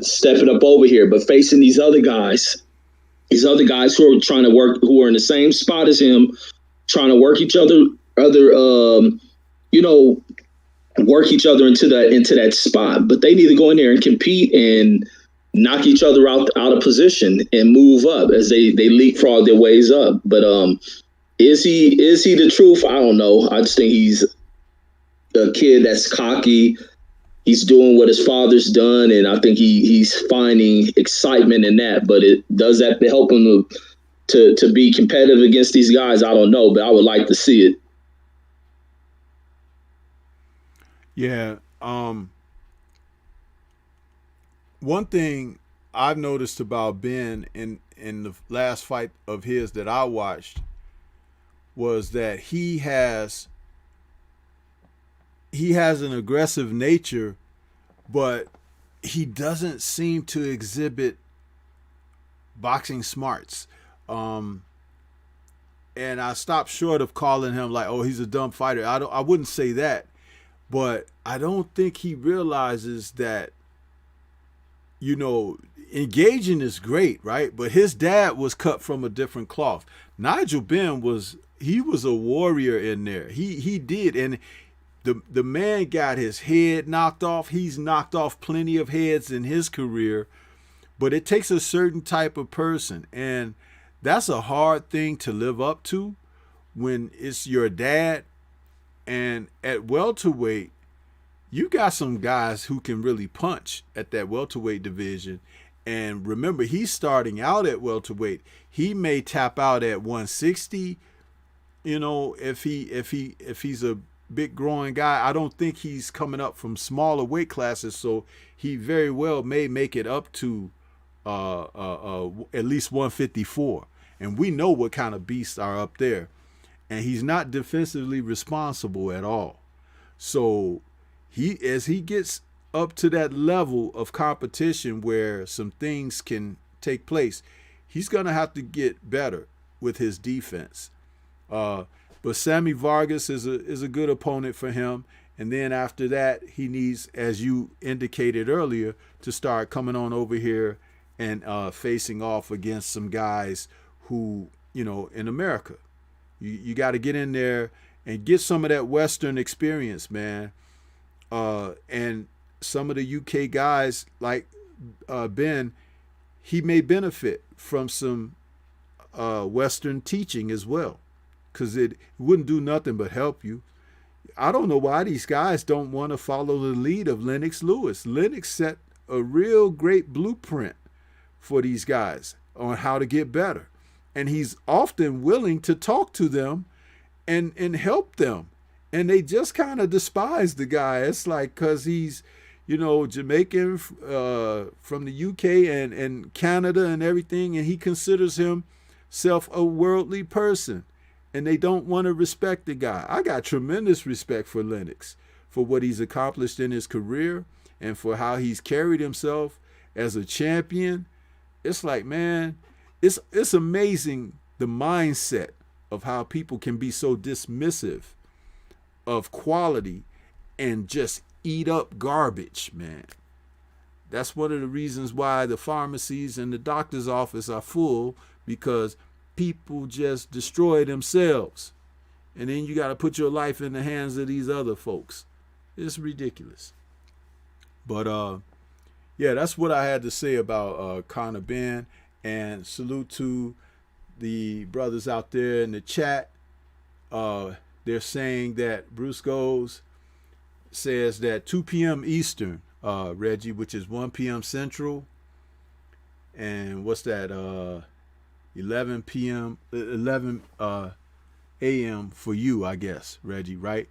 Speaker 2: step it up over here. But facing these other guys who are trying to work, who are in the same spot as him, trying to work each other, work each other into that spot. But they need to go in there and compete and knock each other out of position and move up as they leapfrog their ways up. But is he the truth? I don't know. I just think he's a kid that's cocky, he's doing what his father's done, and I think he's finding excitement in that. But does that help him to be competitive against these guys? I don't know, but I would like to see it.
Speaker 1: Yeah. One thing I've noticed about Ben in the last fight of his that I watched was that he has an aggressive nature, but he doesn't seem to exhibit boxing smarts. And I stopped short of calling him like, oh, he's a dumb fighter. I wouldn't say that, but I don't think he realizes that, you know, engaging is great, right? But his dad was cut from a different cloth. Nigel Benn was a warrior in there. He did, and the man got his head knocked off. He's knocked off plenty of heads in his career, but it takes a certain type of person, and that's a hard thing to live up to when it's your dad. And at welterweight, you got some guys who can really punch at that welterweight division. And remember, he's starting out at welterweight. He may tap out at 160. You know, if he's a big growing guy, I don't think he's coming up from smaller weight classes, so he very well may make it up to at least 154. And we know what kind of beasts are up there. And he's not defensively responsible at all. So as he gets up to that level of competition where some things can take place, he's going to have to get better with his defense. But Sammy Vargas is a good opponent for him. And then after that, he needs, as you indicated earlier, to start coming on over here and facing off against some guys who, you know, in America. You got to get in there and get some of that Western experience, man. And some of the UK guys like Ben, he may benefit from some Western teaching as well, because it wouldn't do nothing but help you. I don't know why these guys don't want to follow the lead of Lennox Lewis. Lennox set a real great blueprint for these guys on how to get better. And he's often willing to talk to them and help them. And they just kind of despise the guy. It's like because he's, you know, Jamaican from the UK and Canada and everything, and he considers himself a worldly person. And they don't want to respect the guy. I got tremendous respect for Lennox, for what he's accomplished in his career and for how he's carried himself as a champion. It's like, man, it's amazing the mindset of how people can be so dismissive of quality and just eat up garbage, man. That's one of the reasons why the pharmacies and the doctor's office are full, because people just destroy themselves. And then you got to put your life in the hands of these other folks. It's ridiculous. But yeah, that's what I had to say about Conor Benn. And salute to the brothers out there in the chat. They're saying that Bruce Goes says that 2 p.m. Eastern, Reggie, which is 1 p.m. Central. And what's that? 11 p.m. 11 a.m. for you, I guess, Reggie, right?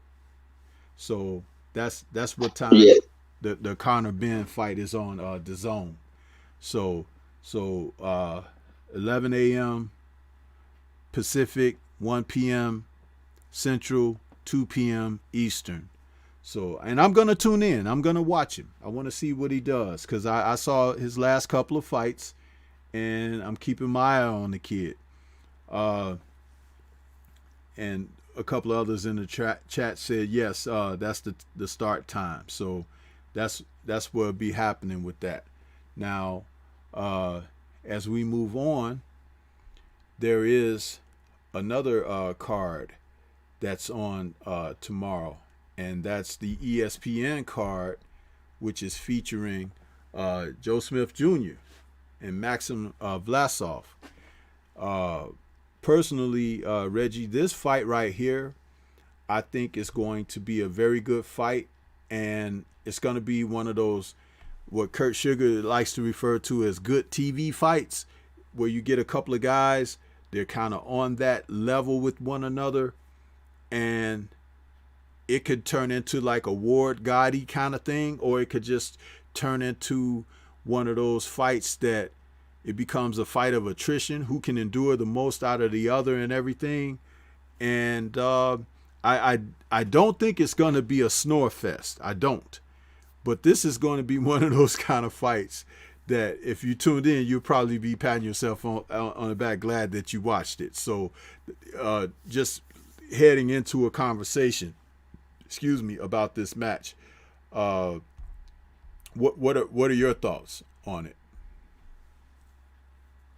Speaker 1: So that's what time the Conor Benn fight is on the Zone. So 11 a.m. Pacific, 1 p.m. Central, 2 p.m. Eastern. So, and I'm going to tune in. I'm going to watch him. I want to see what he does, because I saw his last couple of fights, and I'm keeping my eye on the kid. And a couple of others in the chat said, yes, that's the start time. So that's what'll be happening with that. Now, as we move on, there is another card that's on tomorrow, and that's the ESPN card, which is featuring Joe Smith Jr. and Maxim Vlasov. Personally, Reggie, this fight right here, I think is going to be a very good fight. and it's going to be one of those what Kurt Sugar likes to refer to as good TV fights, where you get a couple of guys, they're kind of on that level with one another, and it could turn into like a Ward Gotti kind of thing, or it could just turn into one of those fights that it becomes a fight of attrition, who can endure the most out of the other and everything. And I don't think it's going to be a snore fest. I don't. But this is going to be one of those kind of fights that if you tuned in, you'll probably be patting yourself on the back, glad that you watched it. So just heading into a conversation, about this match. What are your thoughts on it?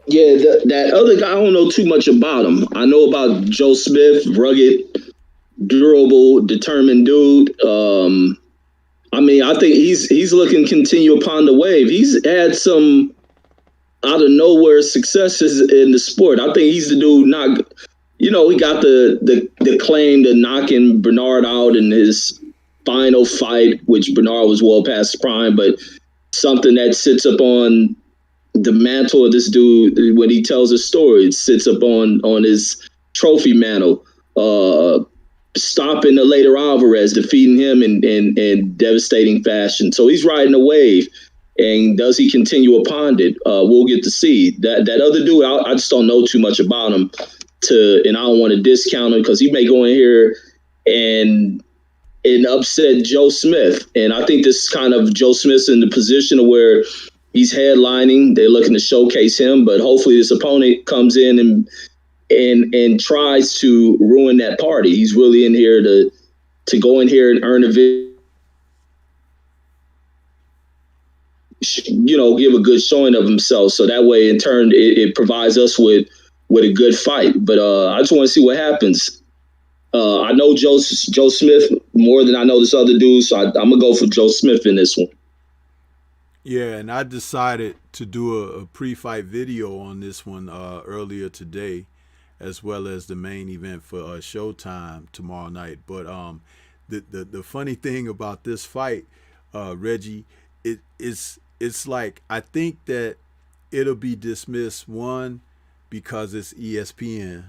Speaker 2: Yeah, that other guy, I don't know too much about him. I know about Joe Smith, rugged, durable, determined dude. I mean, I think he's looking to continue upon the wave. He's had some out of nowhere successes in the sport. I think he's the dude he got the claim to knocking Bernard out in his final fight, which Bernard was well past prime, but something that sits up on the mantle of this dude when he tells his story. It sits up on his trophy mantle. Stopping the later Alvarez, defeating him in devastating fashion. So he's riding a wave. And does he continue upon it? We'll get to see. That other dude, I just don't know too much about him and I don't want to discount him because he may go in here and upset Joe Smith. And I think this is kind of Joe Smith's in the position of where he's headlining. They're looking to showcase him, but hopefully this opponent comes in and tries to ruin that party. He's really in here to go in here and earn a give a good showing of himself. So that way, in turn, it provides us with a good fight. But I just want to see what happens. I know Joe Smith more than I know this other dude, so I'm gonna go for Joe Smith in this one.
Speaker 1: Yeah, and I decided to do a pre-fight video on this one earlier today, as well as the main event for Showtime tomorrow night. But the funny thing about this fight, Reggie, it's like I think that it'll be dismissed, one, because it's ESPN,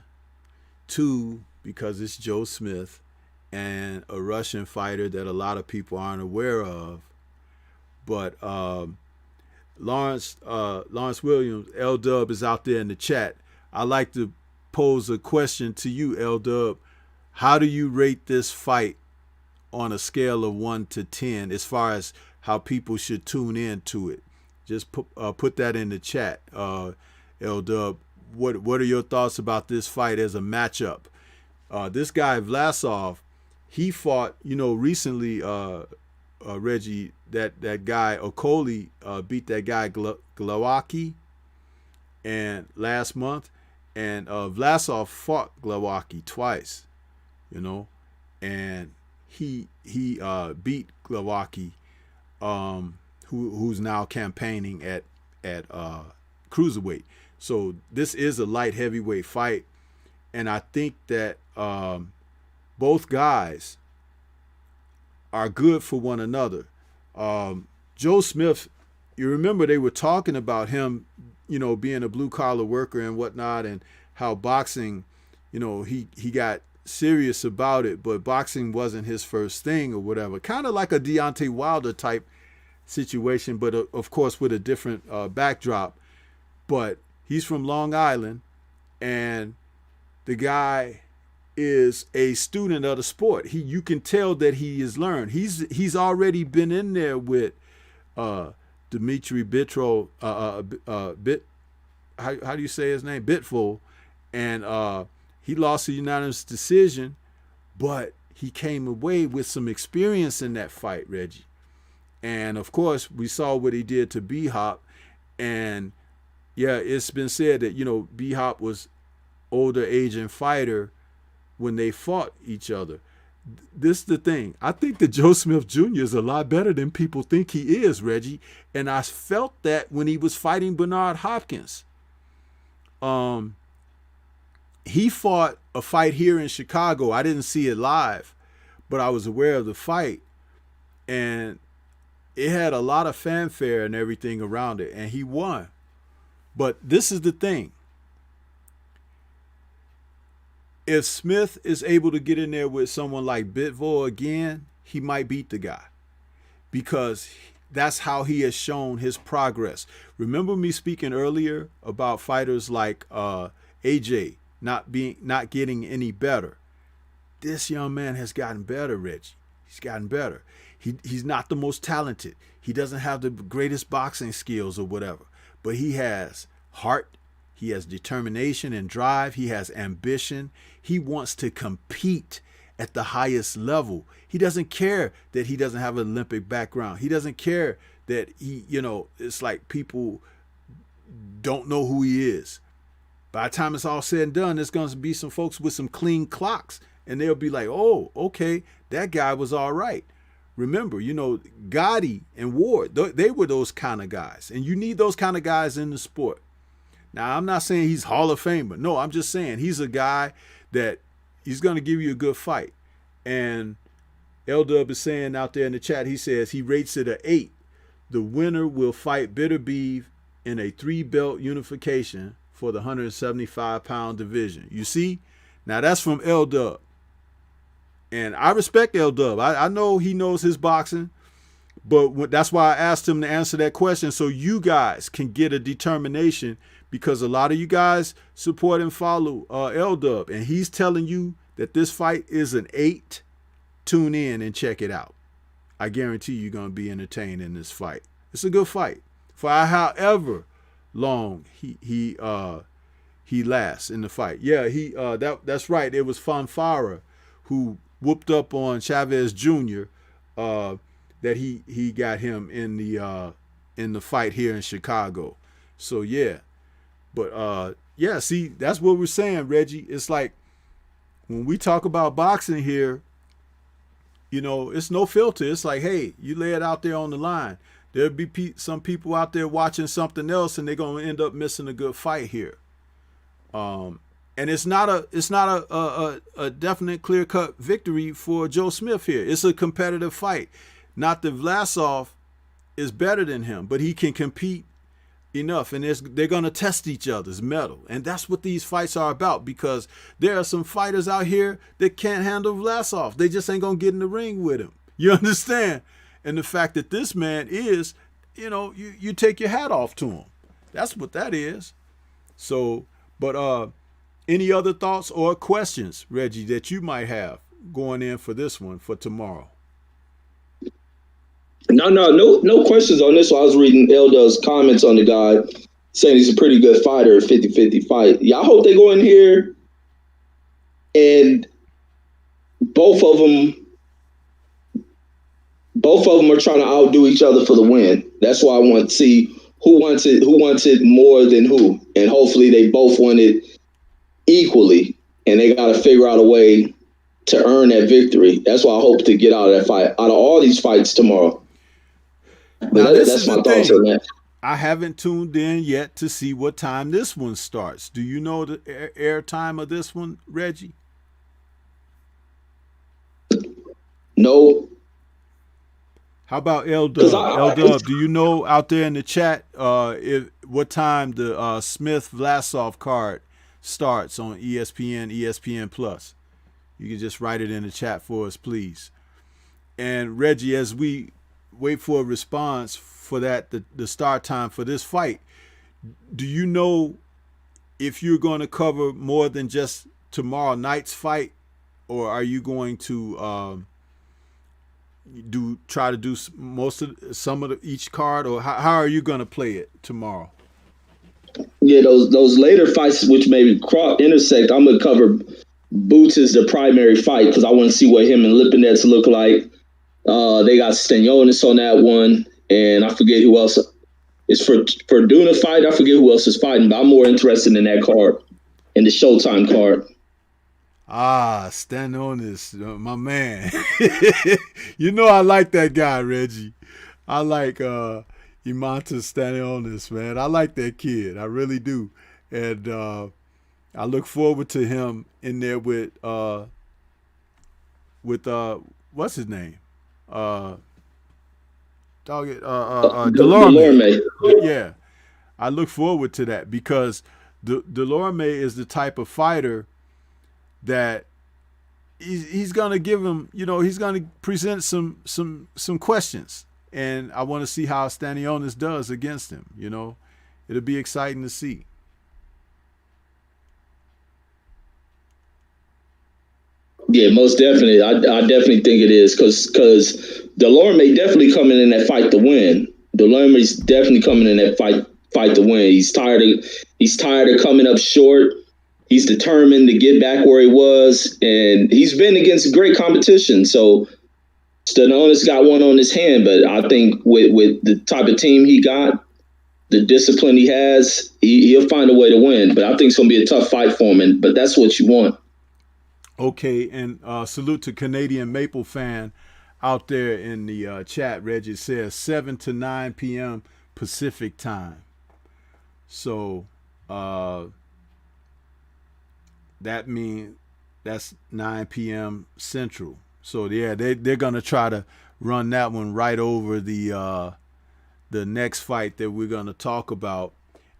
Speaker 1: two, because it's Joe Smith and a Russian fighter that a lot of people aren't aware of. But Lawrence Williams, L-Dub, is out there in the chat. I like to pose a question to you, L-Dub. How do you rate this fight on a scale of 1 to 10 as far as how people should tune in to it? Just put that in the chat, L-Dub. What are your thoughts about this fight as a matchup? This guy Vlasov, he fought, recently, Reggie, that guy Okoli beat that guy Glowacki and last month, and Vlasov fought Glowacki twice, and he beat Glowacki, who's now campaigning at cruiserweight. So this is a light heavyweight fight, and I think that both guys are good for one another. Joe Smith, you remember they were talking about him, being a blue collar worker and whatnot, and how boxing, he got serious about it, but boxing wasn't his first thing or whatever. Kind of like a Deontay Wilder type situation, but of course with a different backdrop. But he's from Long Island, and the guy is a student of the sport. You can tell that he has learned. He's already been in there with Dmitry Bitro, how do you say his name? Bitful, and he lost a unanimous decision, but he came away with some experience in that fight, Reggie. And of course, we saw what he did to B-Hop, and yeah, it's been said that B-Hop was older aging fighter when they fought each other. This is the thing. I think that Joe Smith Jr. is a lot better than people think he is, Reggie. And I felt that when he was fighting Bernard Hopkins. He fought a fight here in Chicago. I didn't see it live, but I was aware of the fight. and it had a lot of fanfare and everything around it, and he won. But this is the thing. If Smith is able to get in there with someone like Bitvo again, he might beat the guy, because that's how he has shown his progress. Remember me speaking earlier about fighters like AJ not getting any better. This young man has gotten better, Reggie. He's gotten better. He's not the most talented. He doesn't have the greatest boxing skills or whatever, but he has heart. He has determination and drive. He has ambition. He wants to compete at the highest level. He doesn't care that he doesn't have an Olympic background. He doesn't care that it's like people don't know who he is. By the time it's all said and done, there's going to be some folks with some clean clocks, and they'll be like, oh, okay, that guy was all right. Remember, Gotti and Ward, they were those kind of guys, and you need those kind of guys in the sport. Now, I'm not saying he's Hall of Famer. No, I'm just saying he's a guy that he's going to give you a good fight. And L-Dub is saying out there in the chat, he says he rates it an 8. The winner will fight Bitter Beef in a 3-belt unification for the 175-pound division. You see? Now, that's from L-Dub. And I respect L-Dub. I know he knows his boxing. But that's why I asked him to answer that question, so you guys can get a determination, because a lot of you guys support and follow L-Dub, and he's telling you that this fight is an 8. Tune in and check it out. I guarantee you're going to be entertained in this fight. It's a good fight for however long he lasts in the fight. Yeah, that's right. It was Fanfara who whooped up on Chavez Jr. That he got him in the fight here in Chicago. So yeah. But yeah, see, that's what we're saying, Reggie. It's like when we talk about boxing here, it's no filter. It's like, hey, you lay it out there on the line. There'll be some people out there watching something else, and they're going to end up missing a good fight here. And it's not a definite clear-cut victory for Joe Smith here. It's a competitive fight. Not that Vlasov is better than him, but he can compete enough, and they're going to test each other's mettle. And that's what these fights are about, because there are some fighters out here that can't handle Vlasov. They just ain't going to get in the ring with him. You understand? And the fact that this man is, you take your hat off to him. That's what that is. So, but any other thoughts or questions, Reggie, that you might have going in for this one for tomorrow?
Speaker 2: No questions on this one. I was reading Elda's comments on the guy saying he's a pretty good fighter, 50-50 fight. Yeah, I hope they go in here and both of them are trying to outdo each other for the win. That's why I want to see who wants it more than who. And hopefully they both want it equally, and they got to figure out a way to earn that victory. That's why I hope to get out of that fight, out of all these fights tomorrow.
Speaker 1: Now, that's my thoughts on that. I haven't tuned in yet to see what time this one starts. Do you know the air time of this one, Reggie?
Speaker 2: No.
Speaker 1: How about L-Dub? L-Dub, do you know out there in the chat what time the Smith-Vlasov card starts on ESPN, ESPN Plus? You can just write it in the chat for us, please. And Reggie, as we wait for a response for that, the start time for this fight, do you know if you're going to cover more than just tomorrow night's fight, or are you going to try to do some of each card, or how are you going to play it tomorrow?
Speaker 2: Yeah, those later fights, which maybe intersect, I'm going to cover Boots as the primary fight, because I want to see what him and Lipinets look like. They got Stanionis on that one, and I forget who else is for doing a fight. I forget who else is fighting, but I'm more interested in that card, in the Showtime card.
Speaker 1: Stanionis, my man. I like that guy, Reggie. I like Imantas Stanionis, man. I like that kid. I really do. And I look forward to him in there with what's his name? dog it,
Speaker 2: Delorme.
Speaker 1: Delorme. Yeah, I look forward to that because Delorme is the type of fighter that he's gonna give him, he's gonna present some questions, and I want to see how Stanionis does against him. It'll be exciting to see.
Speaker 2: Yeah, most definitely. I definitely think it is because Delorme definitely coming in that fight to win. Delorme's definitely coming in that fight to win. He's tired of coming up short. He's determined to get back where he was, and he's been against great competition. So Stanionis got one on his hand, but I think with the type of team he got, the discipline he has, he'll find a way to win. But I think it's gonna be a tough fight for him. But that's what you want.
Speaker 1: Okay, and salute to Canadian Maple fan out there in the chat. Reggie says 7 to 9 p.m. Pacific time. So that means that's 9 p.m. Central. So yeah, they're gonna try to run that one right over the next fight that we're gonna talk about,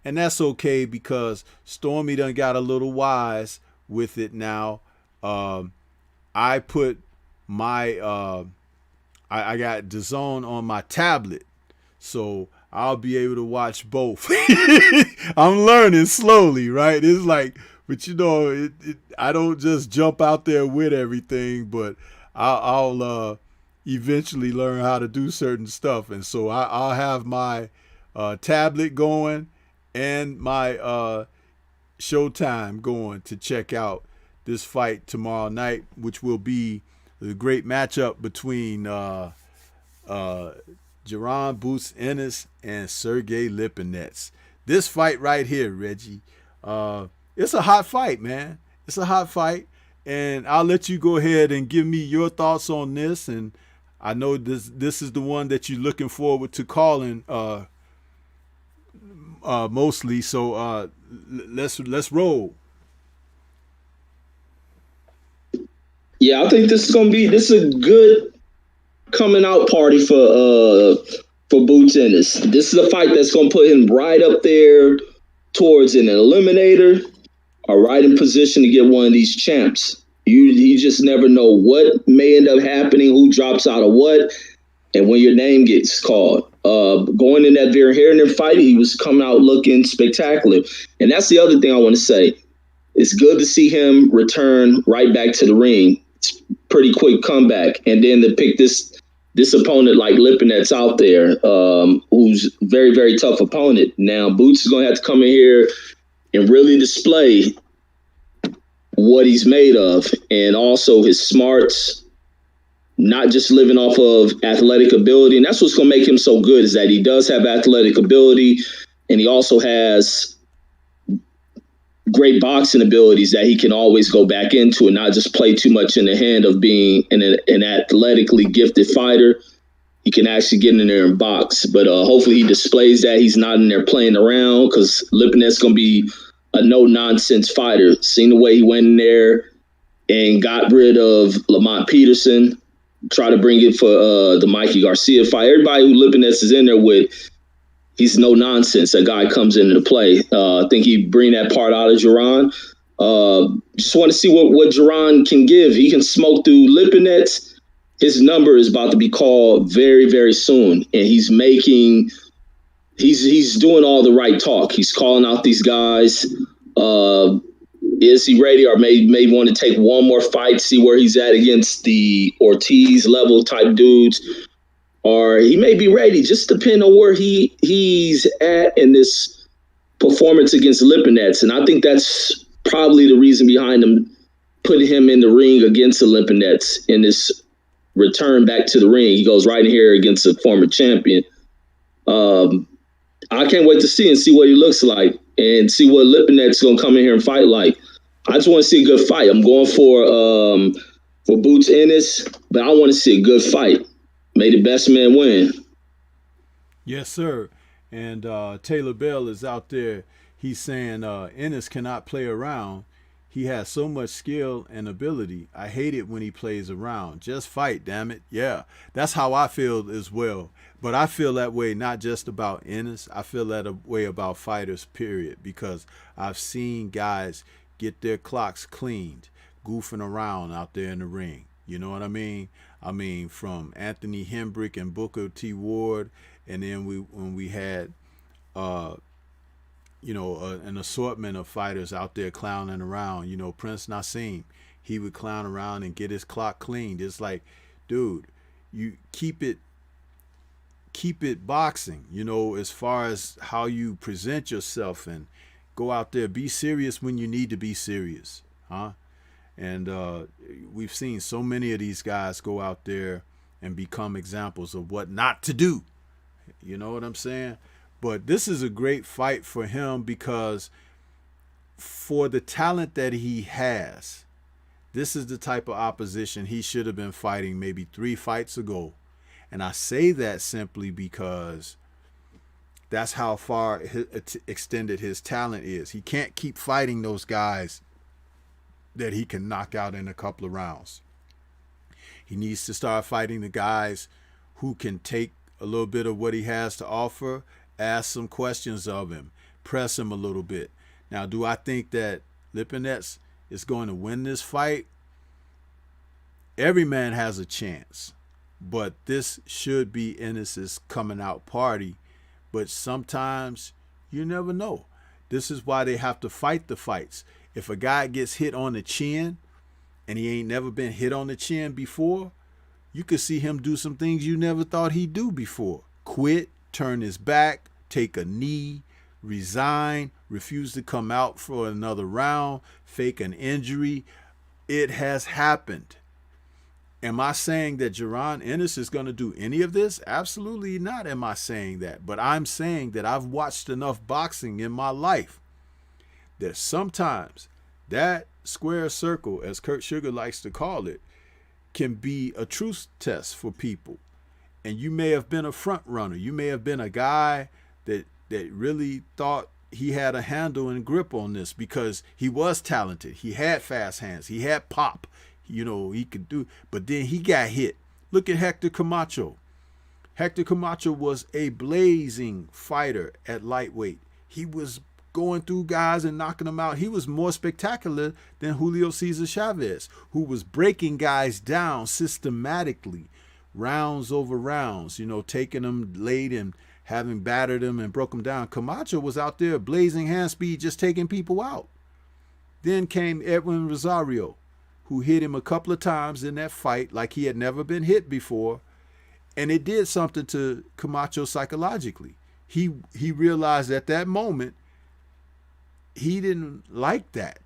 Speaker 1: and that's okay because Stormy done got a little wise with it now. I put my I got DAZN on my tablet, so I'll be able to watch both. I'm learning slowly, right? It's like, but I don't just jump out there with everything, but I'll eventually learn how to do certain stuff, and so I'll have my tablet going and my Showtime going to check out this fight tomorrow night, which will be the great matchup between Jaron Boots Ennis and Sergey Lipinets. This fight right here, Reggie, it's a hot fight, man. It's a hot fight, and I'll let you go ahead and give me your thoughts on this. And I know this is the one that you're looking forward to calling mostly. So let's roll.
Speaker 2: Yeah, I think this is a good coming out party for Boots Ennis. This is a fight that's gonna put him right up there towards an eliminator, or right in position to get one of these champs. You just never know what may end up happening, who drops out of what, and when your name gets called. Going in that Van Herenen fight, he was coming out looking spectacular, and that's the other thing I want to say. It's good to see him return right back to the ring. It's pretty quick comeback, and then to pick this opponent like Lipinets out there, who's very, very tough opponent. Now Boots is going to have to come in here and really display what he's made of, and also his smarts, not just living off of athletic ability. And that's what's going to make him so good, is that he does have athletic ability, and he also has great boxing abilities that he can always go back into and not just play too much in the hand of being an athletically gifted fighter. He can actually get in there and box. But hopefully he displays that. He's not in there playing around, because Lipinets going to be a no-nonsense fighter. Seeing the way he went in there and got rid of Lamont Peterson, try to bring it for the Mikey Garcia fight. Everybody who Lipinets is in there with, he's no nonsense. That guy comes into the play. I think he bring that part out of Jaron. Just want to see what Jaron can give. He can smoke through Lipinets. His number is about to be called very, very soon, and he's doing all the right talk. He's calling out these guys. Is he ready, or may want to take one more fight, see where he's at against the Ortiz level type dudes? Or he may be ready, just depending on where he's at in this performance against Lipinets. And I think that's probably the reason behind him putting him in the ring against the Lipinets in this return back to the ring. He goes right in here against a former champion. I can't wait to see what he looks like and see what Lipinets going to come in here and fight like. I just want to see a good fight. I'm going for Boots Ennis, but I want to see a good fight. May the best man win.
Speaker 1: Yes, sir. And Taylor Bell is out there. He's saying Ennis cannot play around. He has so much skill and ability. I hate it when he plays around. Just fight, damn it. Yeah, that's how I feel as well. But I feel that way not just about Ennis. I feel that way about fighters, period. Because I've seen guys get their clocks cleaned, goofing around out there in the ring. You know what I mean? I mean, from Anthony Hembrick and Booker T. Ward, and then when we had an assortment of fighters out there clowning around. Prince Nassim, he would clown around and get his clock cleaned. It's like, dude, you keep it boxing, as far as how you present yourself, and go out there, be serious when you need to be serious, huh? And we've seen so many of these guys go out there and become examples of what not to do. You know what I'm saying? But this is a great fight for him, because for the talent that he has, this is the type of opposition he should have been fighting maybe 3 fights ago. And I say that simply because that's how far extended his talent is. He can't keep fighting those guys that he can knock out in a couple of rounds. He needs to start fighting the guys who can take a little bit of what he has to offer, ask some questions of him, press him a little bit. Now, do I think that Lipinets is going to win this fight? Every man has a chance, but this should be Ennis's coming out party. But sometimes you never know. This is why they have to fight the fights. If a guy gets hit on the chin and he ain't never been hit on the chin before, you could see him do some things you never thought he'd do before. Quit, turn his back, take a knee, resign, refuse to come out for another round, fake an injury. It has happened. Am I saying that Jaron Ennis is going to do any of this? Absolutely not am I saying that. But I'm saying that I've watched enough boxing in my life that sometimes that square circle, as Kurt Sugar likes to call it, can be a truth test for people. And you may have been a front runner. You may have been a guy that really thought he had a handle and grip on this because he was talented. He had fast hands. He had pop. He could do. But then he got hit. Look at Hector Camacho. Hector Camacho was a blazing fighter at lightweight. He was going through guys and knocking them out. He was more spectacular than Julio Cesar Chavez, who was breaking guys down systematically, rounds over rounds, taking them late and having battered them and broke them down. Camacho was out there blazing hand speed, just taking people out. Then came Edwin Rosario, who hit him a couple of times in that fight like he had never been hit before. And it did something to Camacho psychologically. He realized at that moment he didn't like that,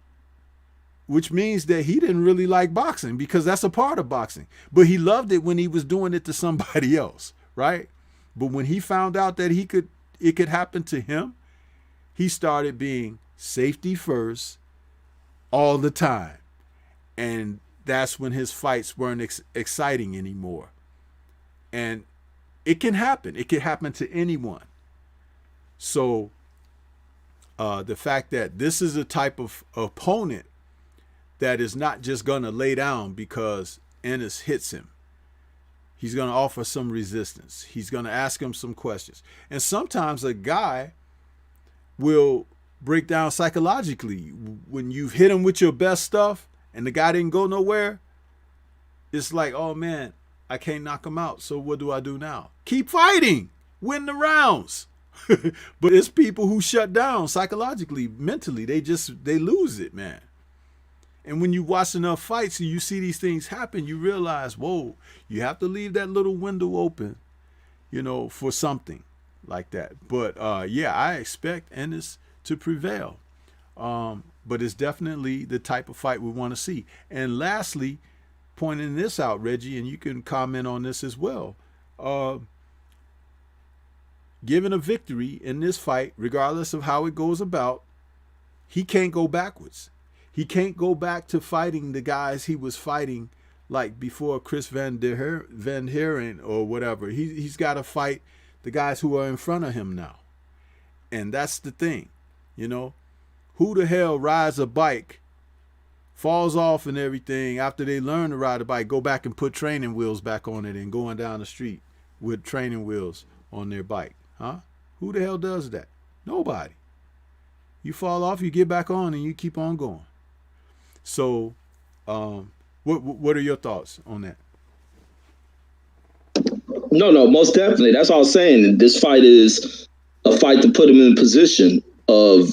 Speaker 1: which means that he didn't really like boxing, because that's a part of boxing. But he loved it when he was doing it to somebody else, right? But when he found out that it could happen to him, he started being safety first all the time. And that's when his fights weren't exciting anymore. And it can happen. It can happen to anyone. So the fact that this is a type of opponent that is not just going to lay down because Ennis hits him. He's going to offer some resistance. He's going to ask him some questions. And sometimes a guy will break down psychologically. When you've hit him with your best stuff and the guy didn't go nowhere, it's like, oh man, I can't knock him out. So what do I do now? Keep fighting. Win the rounds. But it's people who shut down psychologically, mentally. They lose it, man. And when you watch enough fights and you see these things happen, you realize, whoa, you have to leave that little window open, for something like that. But yeah, I expect Ennis to prevail. But it's definitely the type of fight we want to see. And lastly, pointing this out, Reggie, and you can comment on this as well. Given a victory in this fight, regardless of how it goes about, he can't go backwards. He can't go back to fighting the guys he was fighting like before Chris Van Heren or whatever. He's got to fight the guys who are in front of him now. And that's the thing, Who the hell rides a bike falls off and everything, after they learn to ride a bike, go back and put training wheels back on it and going down the street with training wheels on their bike? Huh? Who the hell does that? Nobody. You fall off, you get back on, and you keep on going. So, what are your thoughts on that?
Speaker 2: No, most definitely. That's all I was saying. This fight is a fight to put him in a position of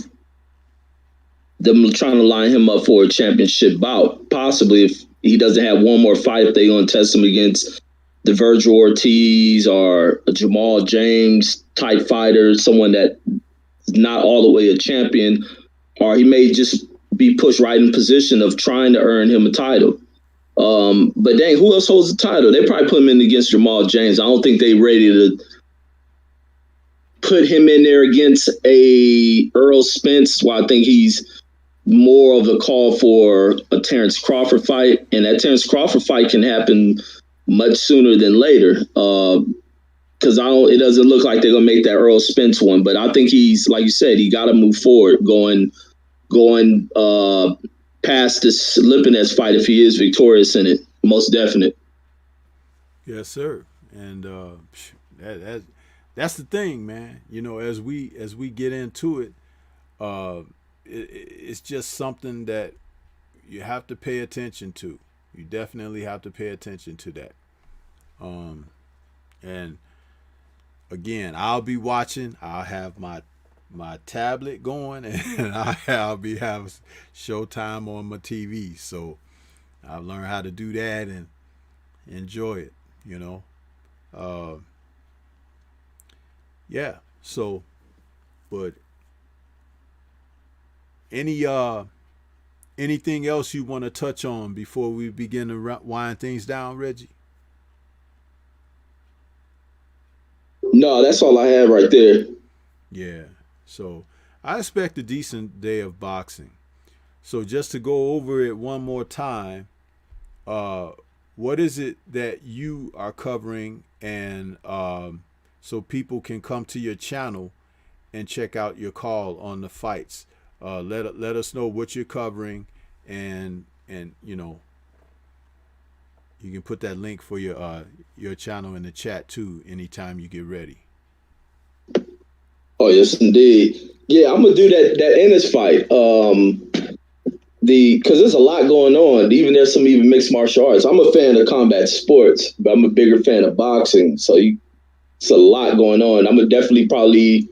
Speaker 2: them trying to line him up for a championship bout. Possibly if he doesn't have one more fight, if they're going to test him against the Virgil Ortiz or a Jamal James type fighter, someone that is not all the way a champion, or he may just be pushed right in position of trying to earn him a title. But dang, who else holds the title? They probably put him in against Jamal James. I don't think they ready to put him in there against a Earl Spence. Well, I think he's more of a call for a Terrence Crawford fight, and that Terrence Crawford fight can happen much sooner than later. Because it doesn't look like they're gonna make that Earl Spence one. But I think he's, like you said, he got to move forward, going past this Lipinets fight if he is victorious in it. Most definite.
Speaker 1: Yes, sir. And that's the thing, man. You know, as we get into it, it's just something that you have to pay attention to. You definitely have to pay attention to that. And again, I'll be watching. I'll have my tablet going, and I'll be having Showtime on my TV. So I've learned how to do that and enjoy it, you know. Yeah. So, but anything else you want to touch on before we begin to wind things down, Reggie?
Speaker 2: No, that's all I have right there.
Speaker 1: Yeah. So I expect a decent day of boxing. So just to go over it one more time, what is it that you are covering, and so people can come to your channel and check out your call on the fights? Let us know what you're covering, and you know, you can put that link for your channel in the chat too anytime you get ready.
Speaker 2: Oh yes, indeed. Yeah, I'm gonna do that Ennis fight. Because there's a lot going on. Even there's some even mixed martial arts. I'm a fan of combat sports, but I'm a bigger fan of boxing. So it's a lot going on. I'm gonna definitely probably,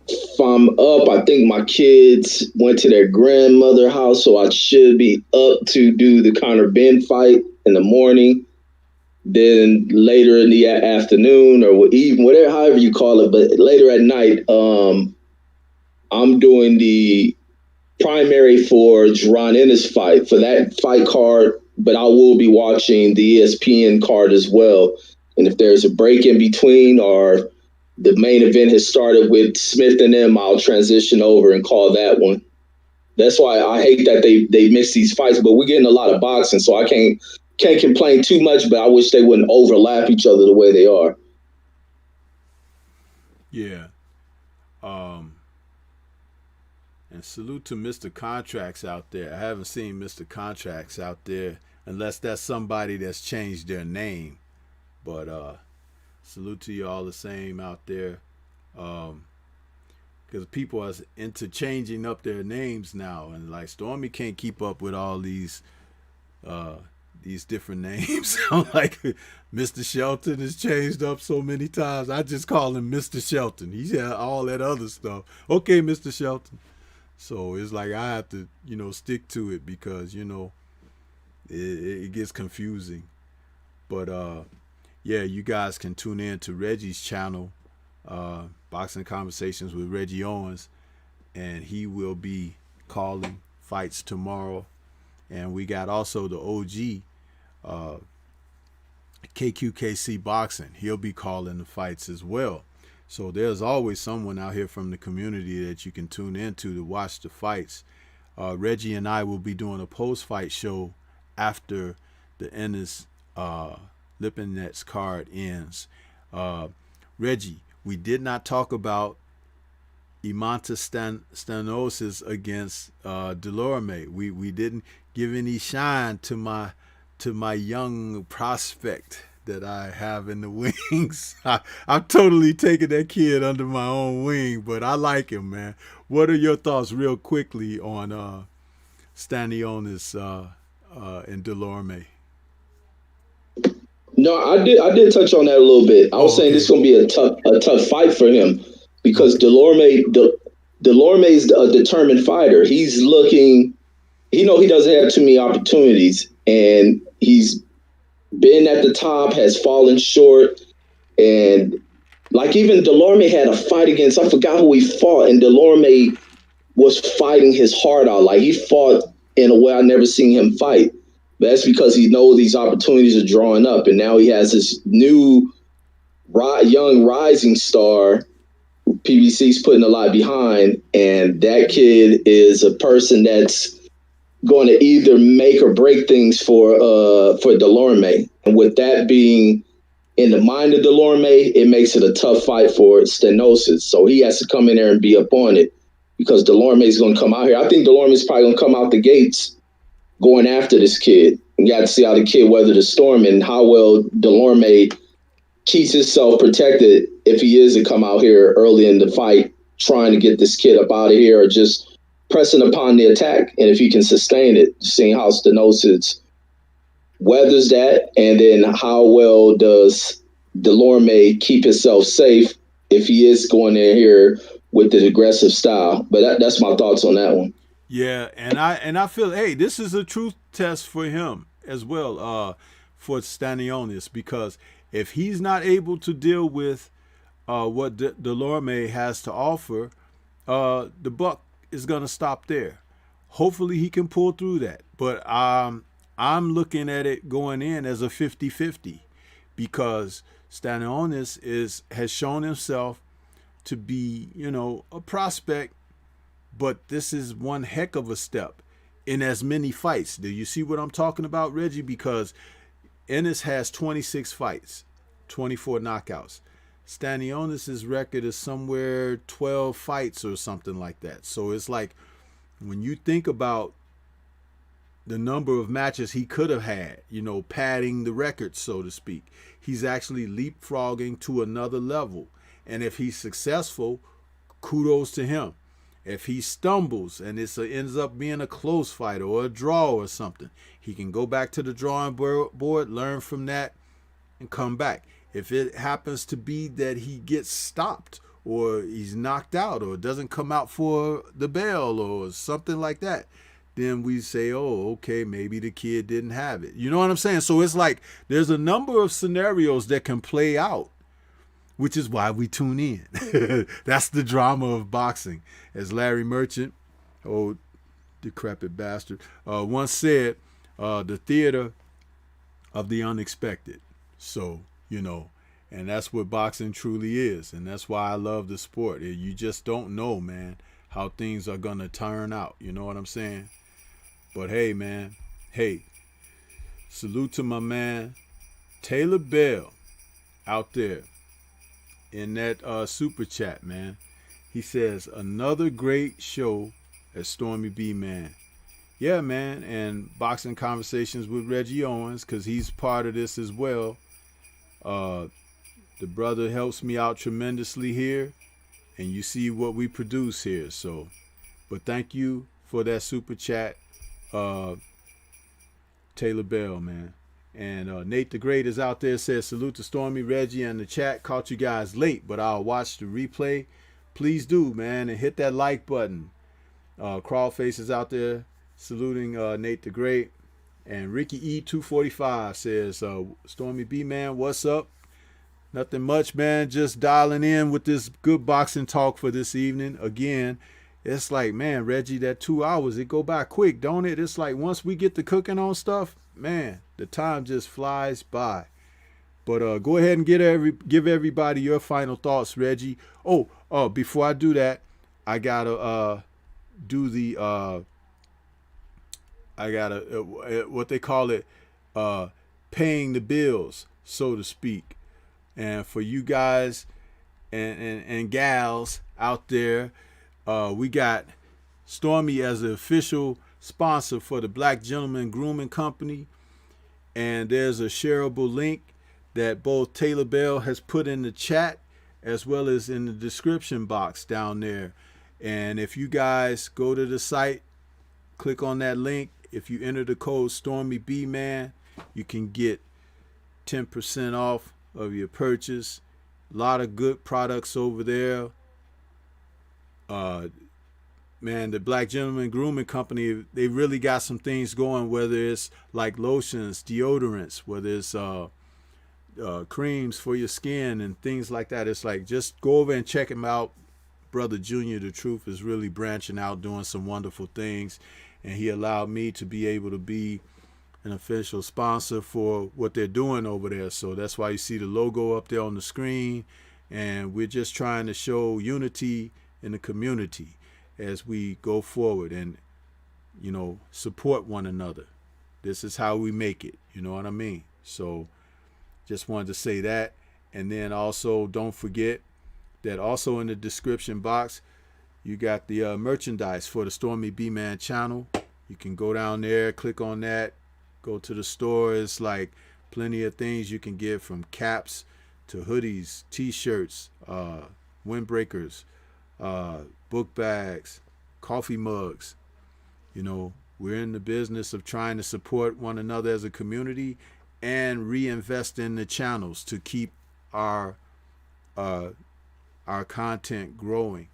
Speaker 2: if I'm up, I think my kids went to their grandmother house, so I should be up to do the Conor Ben fight in the morning. Then later in the afternoon, or even whatever, however you call it, but later at night, I'm doing the primary for Jaron Ennis fight for that fight card, but I will be watching the ESPN card as well. And if there's a break in between, or the main event has started with Smith and them, I'll transition over and call that one. That's why I hate that they miss these fights, but we're getting a lot of boxing, so I can't complain too much, but I wish they wouldn't overlap each other the way they are.
Speaker 1: Yeah. And salute to Mr. Contracts out there. I haven't seen Mr. Contracts out there unless that's somebody that's changed their name. But salute to you all the same out there. Because people are into changing up their names now. And like Stormy can't keep up with all these different names. I'm like, Mr. Shelton has changed up so many times. I just call him Mr. Shelton. He's had all that other stuff. Okay, Mr. Shelton. So it's like I have to, you know, stick to it because, you know, it gets confusing. But yeah, you guys can tune in to Reggie's channel, Boxing Conversations with Reggie Owens, and he will be calling fights tomorrow. And we got also the OG KQKC Boxing. He'll be calling the fights as well. So there's always someone out here from the community that you can tune into to watch the fights. Reggie and I will be doing a post-fight show after the Ennis Lipinets card ends. Reggie, we did not talk about Imanta Stanosis against Delorme. We didn't give any shine to my young prospect that I have in the wings. I'm totally taking that kid under my own wing, but I like him, man. What are your thoughts, real quickly, on Stanionis and Delorme?
Speaker 2: No, I did touch on that a little bit. I was saying this is gonna be a tough fight for him because Delorme's a determined fighter. He's looking. He doesn't have too many opportunities, and he's been at the top, has fallen short, and like even Delorme had a fight against, I forgot who he fought, and Delorme was fighting his heart out. Like he fought in a way I never seen him fight. But that's because he knows these opportunities are drawing up, and now he has this new young rising star. PBC's putting a lot behind, and that kid is a person that's going to either make or break things for Delorme. And with that being in the mind of Delorme, it makes it a tough fight for Stenosis. So he has to come in there and be up on it because Delorme is going to come out here. I think Delorme is probably going to come out the gates going after this kid. You got to see how the kid weather the storm and how well Delorme keeps himself protected if he is to come out here early in the fight trying to get this kid up out of here or just pressing upon the attack. And if he can sustain it, seeing how Stenosis weathers that, and then how well does Delorme keep himself safe if he is going in here with the aggressive style. But that's my thoughts on that one.
Speaker 1: Yeah, and I feel, hey, this is a truth test for him as well, for Stanionis, because if he's not able to deal with what Delorme has to offer, the buck is gonna stop there. Hopefully he can pull through that. But I'm looking at it going in as a 50-50 because Stanionis has shown himself to be, a prospect, but this is one heck of a step in as many fights. Do you see what I'm talking about, Reggie? Because Ennis has 26 fights, 24 knockouts. Stanionis' record is somewhere 12 fights or something like that. So it's like when you think about the number of matches he could have had, padding the record, so to speak, he's actually leapfrogging to another level. And if he's successful, kudos to him. If he stumbles and it ends up being a close fight or a draw or something, he can go back to the drawing board, learn from that, and come back. If it happens to be that he gets stopped or he's knocked out or doesn't come out for the bell or something like that, then we say, oh, okay, maybe the kid didn't have it. You know what I'm saying? So it's like there's a number of scenarios that can play out, which is why we tune in. That's the drama of boxing. As Larry Merchant, oh, decrepit bastard, once said, the theater of the unexpected. So, and that's what boxing truly is. And that's why I love the sport. You just don't know, man, how things are going to turn out. You know what I'm saying? But hey, man, salute to my man, Taylor Bell, out there in that super chat, man. He says, another great show at Stormy B, man. Yeah, man, and boxing conversations with Reggie Owens, because he's part of this as well. The brother helps me out tremendously here, and you see what we produce here. So, but thank you for that super chat, Taylor Bell, man. And Nate the Great is out there, says, salute to Stormy, Reggie, and the chat. Caught you guys late, but I'll watch the replay. Please do, man, and hit that like button. Crawlface is out there saluting Nate the Great. And Ricky E245 says, Stormy B, man, what's up? Nothing much, man. Just dialing in with this good boxing talk for this evening. Again, it's like, man, Reggie, that 2 hours, it go by quick, don't it? It's like once we get to cooking on stuff, man, the time just flies by. But go ahead and give everybody your final thoughts, Reggie. Oh, before I do that, I gotta do the what they call it, paying the bills, so to speak. And for you guys and gals out there, We got Stormy as the official sponsor for the Black Gentleman Grooming Company. And there's a shareable link that both Taylor Bell has put in the chat as well as in the description box down there. And if you guys go to the site, click on that link. If you enter the code StormyBman, you can get 10% off of your purchase. A lot of good products over there. Man, the Black Gentleman Grooming Company, they really got some things going, whether it's like lotions, deodorants, whether it's creams for your skin and things like that. It's like, just go over and check him out. Brother Junior the Truth is really branching out, doing some wonderful things, and he allowed me to be able to be an official sponsor for what they're doing over there. So that's why you see the logo up there on the screen, and we're just trying to show unity in the community as we go forward and, you know, support one another. This is how we make it, you know what I mean? So just wanted to say that. And then also, don't forget that also in the description box, you got the merchandise for the Stormy B-Man channel. You can go down there, click on that, go to the store. It's like plenty of things you can get, from caps to hoodies, t-shirts, windbreakers, book bags, coffee mugs. You know, we're in the business of trying to support one another as a community and reinvest in the channels to keep our content growing.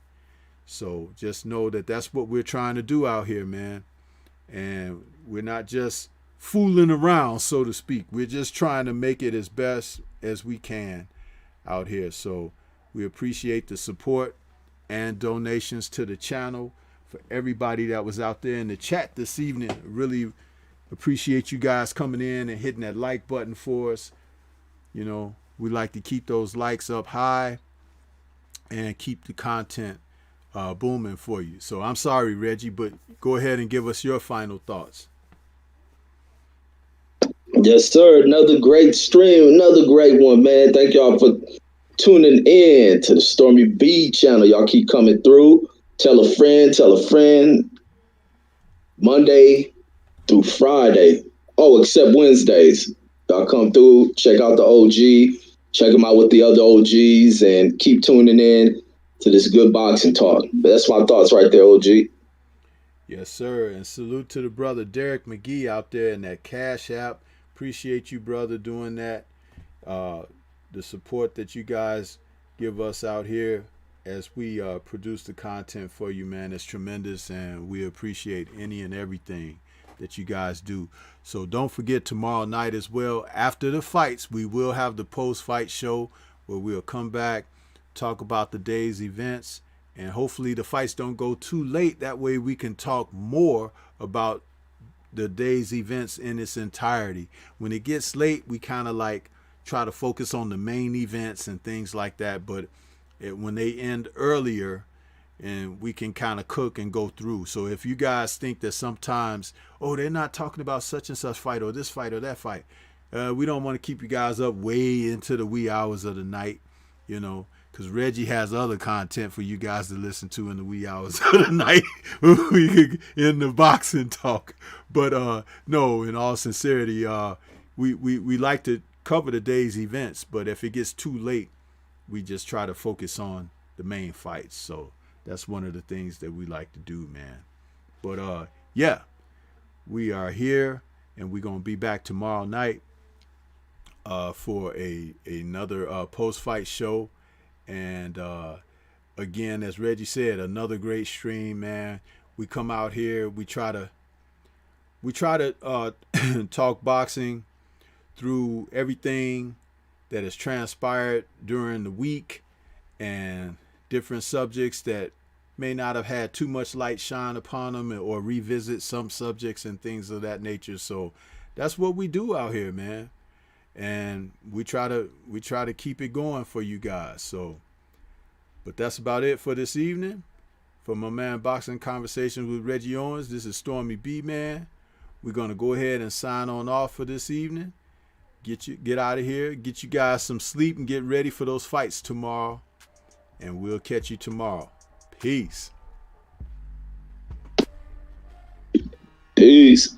Speaker 1: So just know that that's what we're trying to do out here, man. And we're not just fooling around, so to speak. We're just trying to make it as best as we can out here. So we appreciate the support and donations to the channel. For everybody that was out there in the chat this evening, really appreciate you guys coming in and hitting that like button for us. You know, we like to keep those likes up high and keep the content booming for you. So I'm sorry, Reggie, but go ahead and give us your final thoughts.
Speaker 2: Yes, sir. Another great stream, another great one, man. Thank y'all for tuning in to the Stormy B channel. Y'all keep coming through. Tell a friend, tell a friend. Monday through Friday. Oh, except Wednesdays. Y'all come through, check out the OG, check them out with the other OGs, and keep tuning in to this good boxing talk. That's my thoughts right there, OG.
Speaker 1: Yes, sir. And salute to the brother Derek McGee out there in that Cash App. Appreciate you, brother, doing that. The support that you guys give us out here as we produce the content for you, man, is tremendous, and we appreciate any and everything that you guys do. So don't forget, tomorrow night as well, after the fights, we will have the post-fight show where we'll come back, talk about the day's events, and hopefully the fights don't go too late. That way we can talk more about the day's events in its entirety. When it gets late, we kind of like try to focus on the main events and things like that, but when they end earlier, and we can kind of cook and go through. So if you guys think that sometimes, oh, they're not talking about such and such fight or this fight or that fight, we don't want to keep you guys up way into the wee hours of the night, you know, because Reggie has other content for you guys to listen to in the wee hours of the night we could in the boxing talk. But no, in all sincerity, we like to cover the day's events, but if it gets too late, we just try to focus on the main fights. So that's one of the things that we like to do, man. But yeah, we are here, and we're gonna be back tomorrow night for another post-fight show. And again, as Reggie said, another great stream, man. We come out here, we try to talk boxing through everything that has transpired during the week, and different subjects that may not have had too much light shine upon them, or revisit some subjects and things of that nature. So that's what we do out here, man. And we try to keep it going for you guys. So, but that's about it for this evening. For my man Boxing Conversations with Reggie Owens, this is Stormy B, man. We're gonna go ahead and sign on off for this evening. Get out of here, get you guys some sleep, and get ready for those fights tomorrow. And we'll catch you tomorrow. Peace.
Speaker 2: Peace.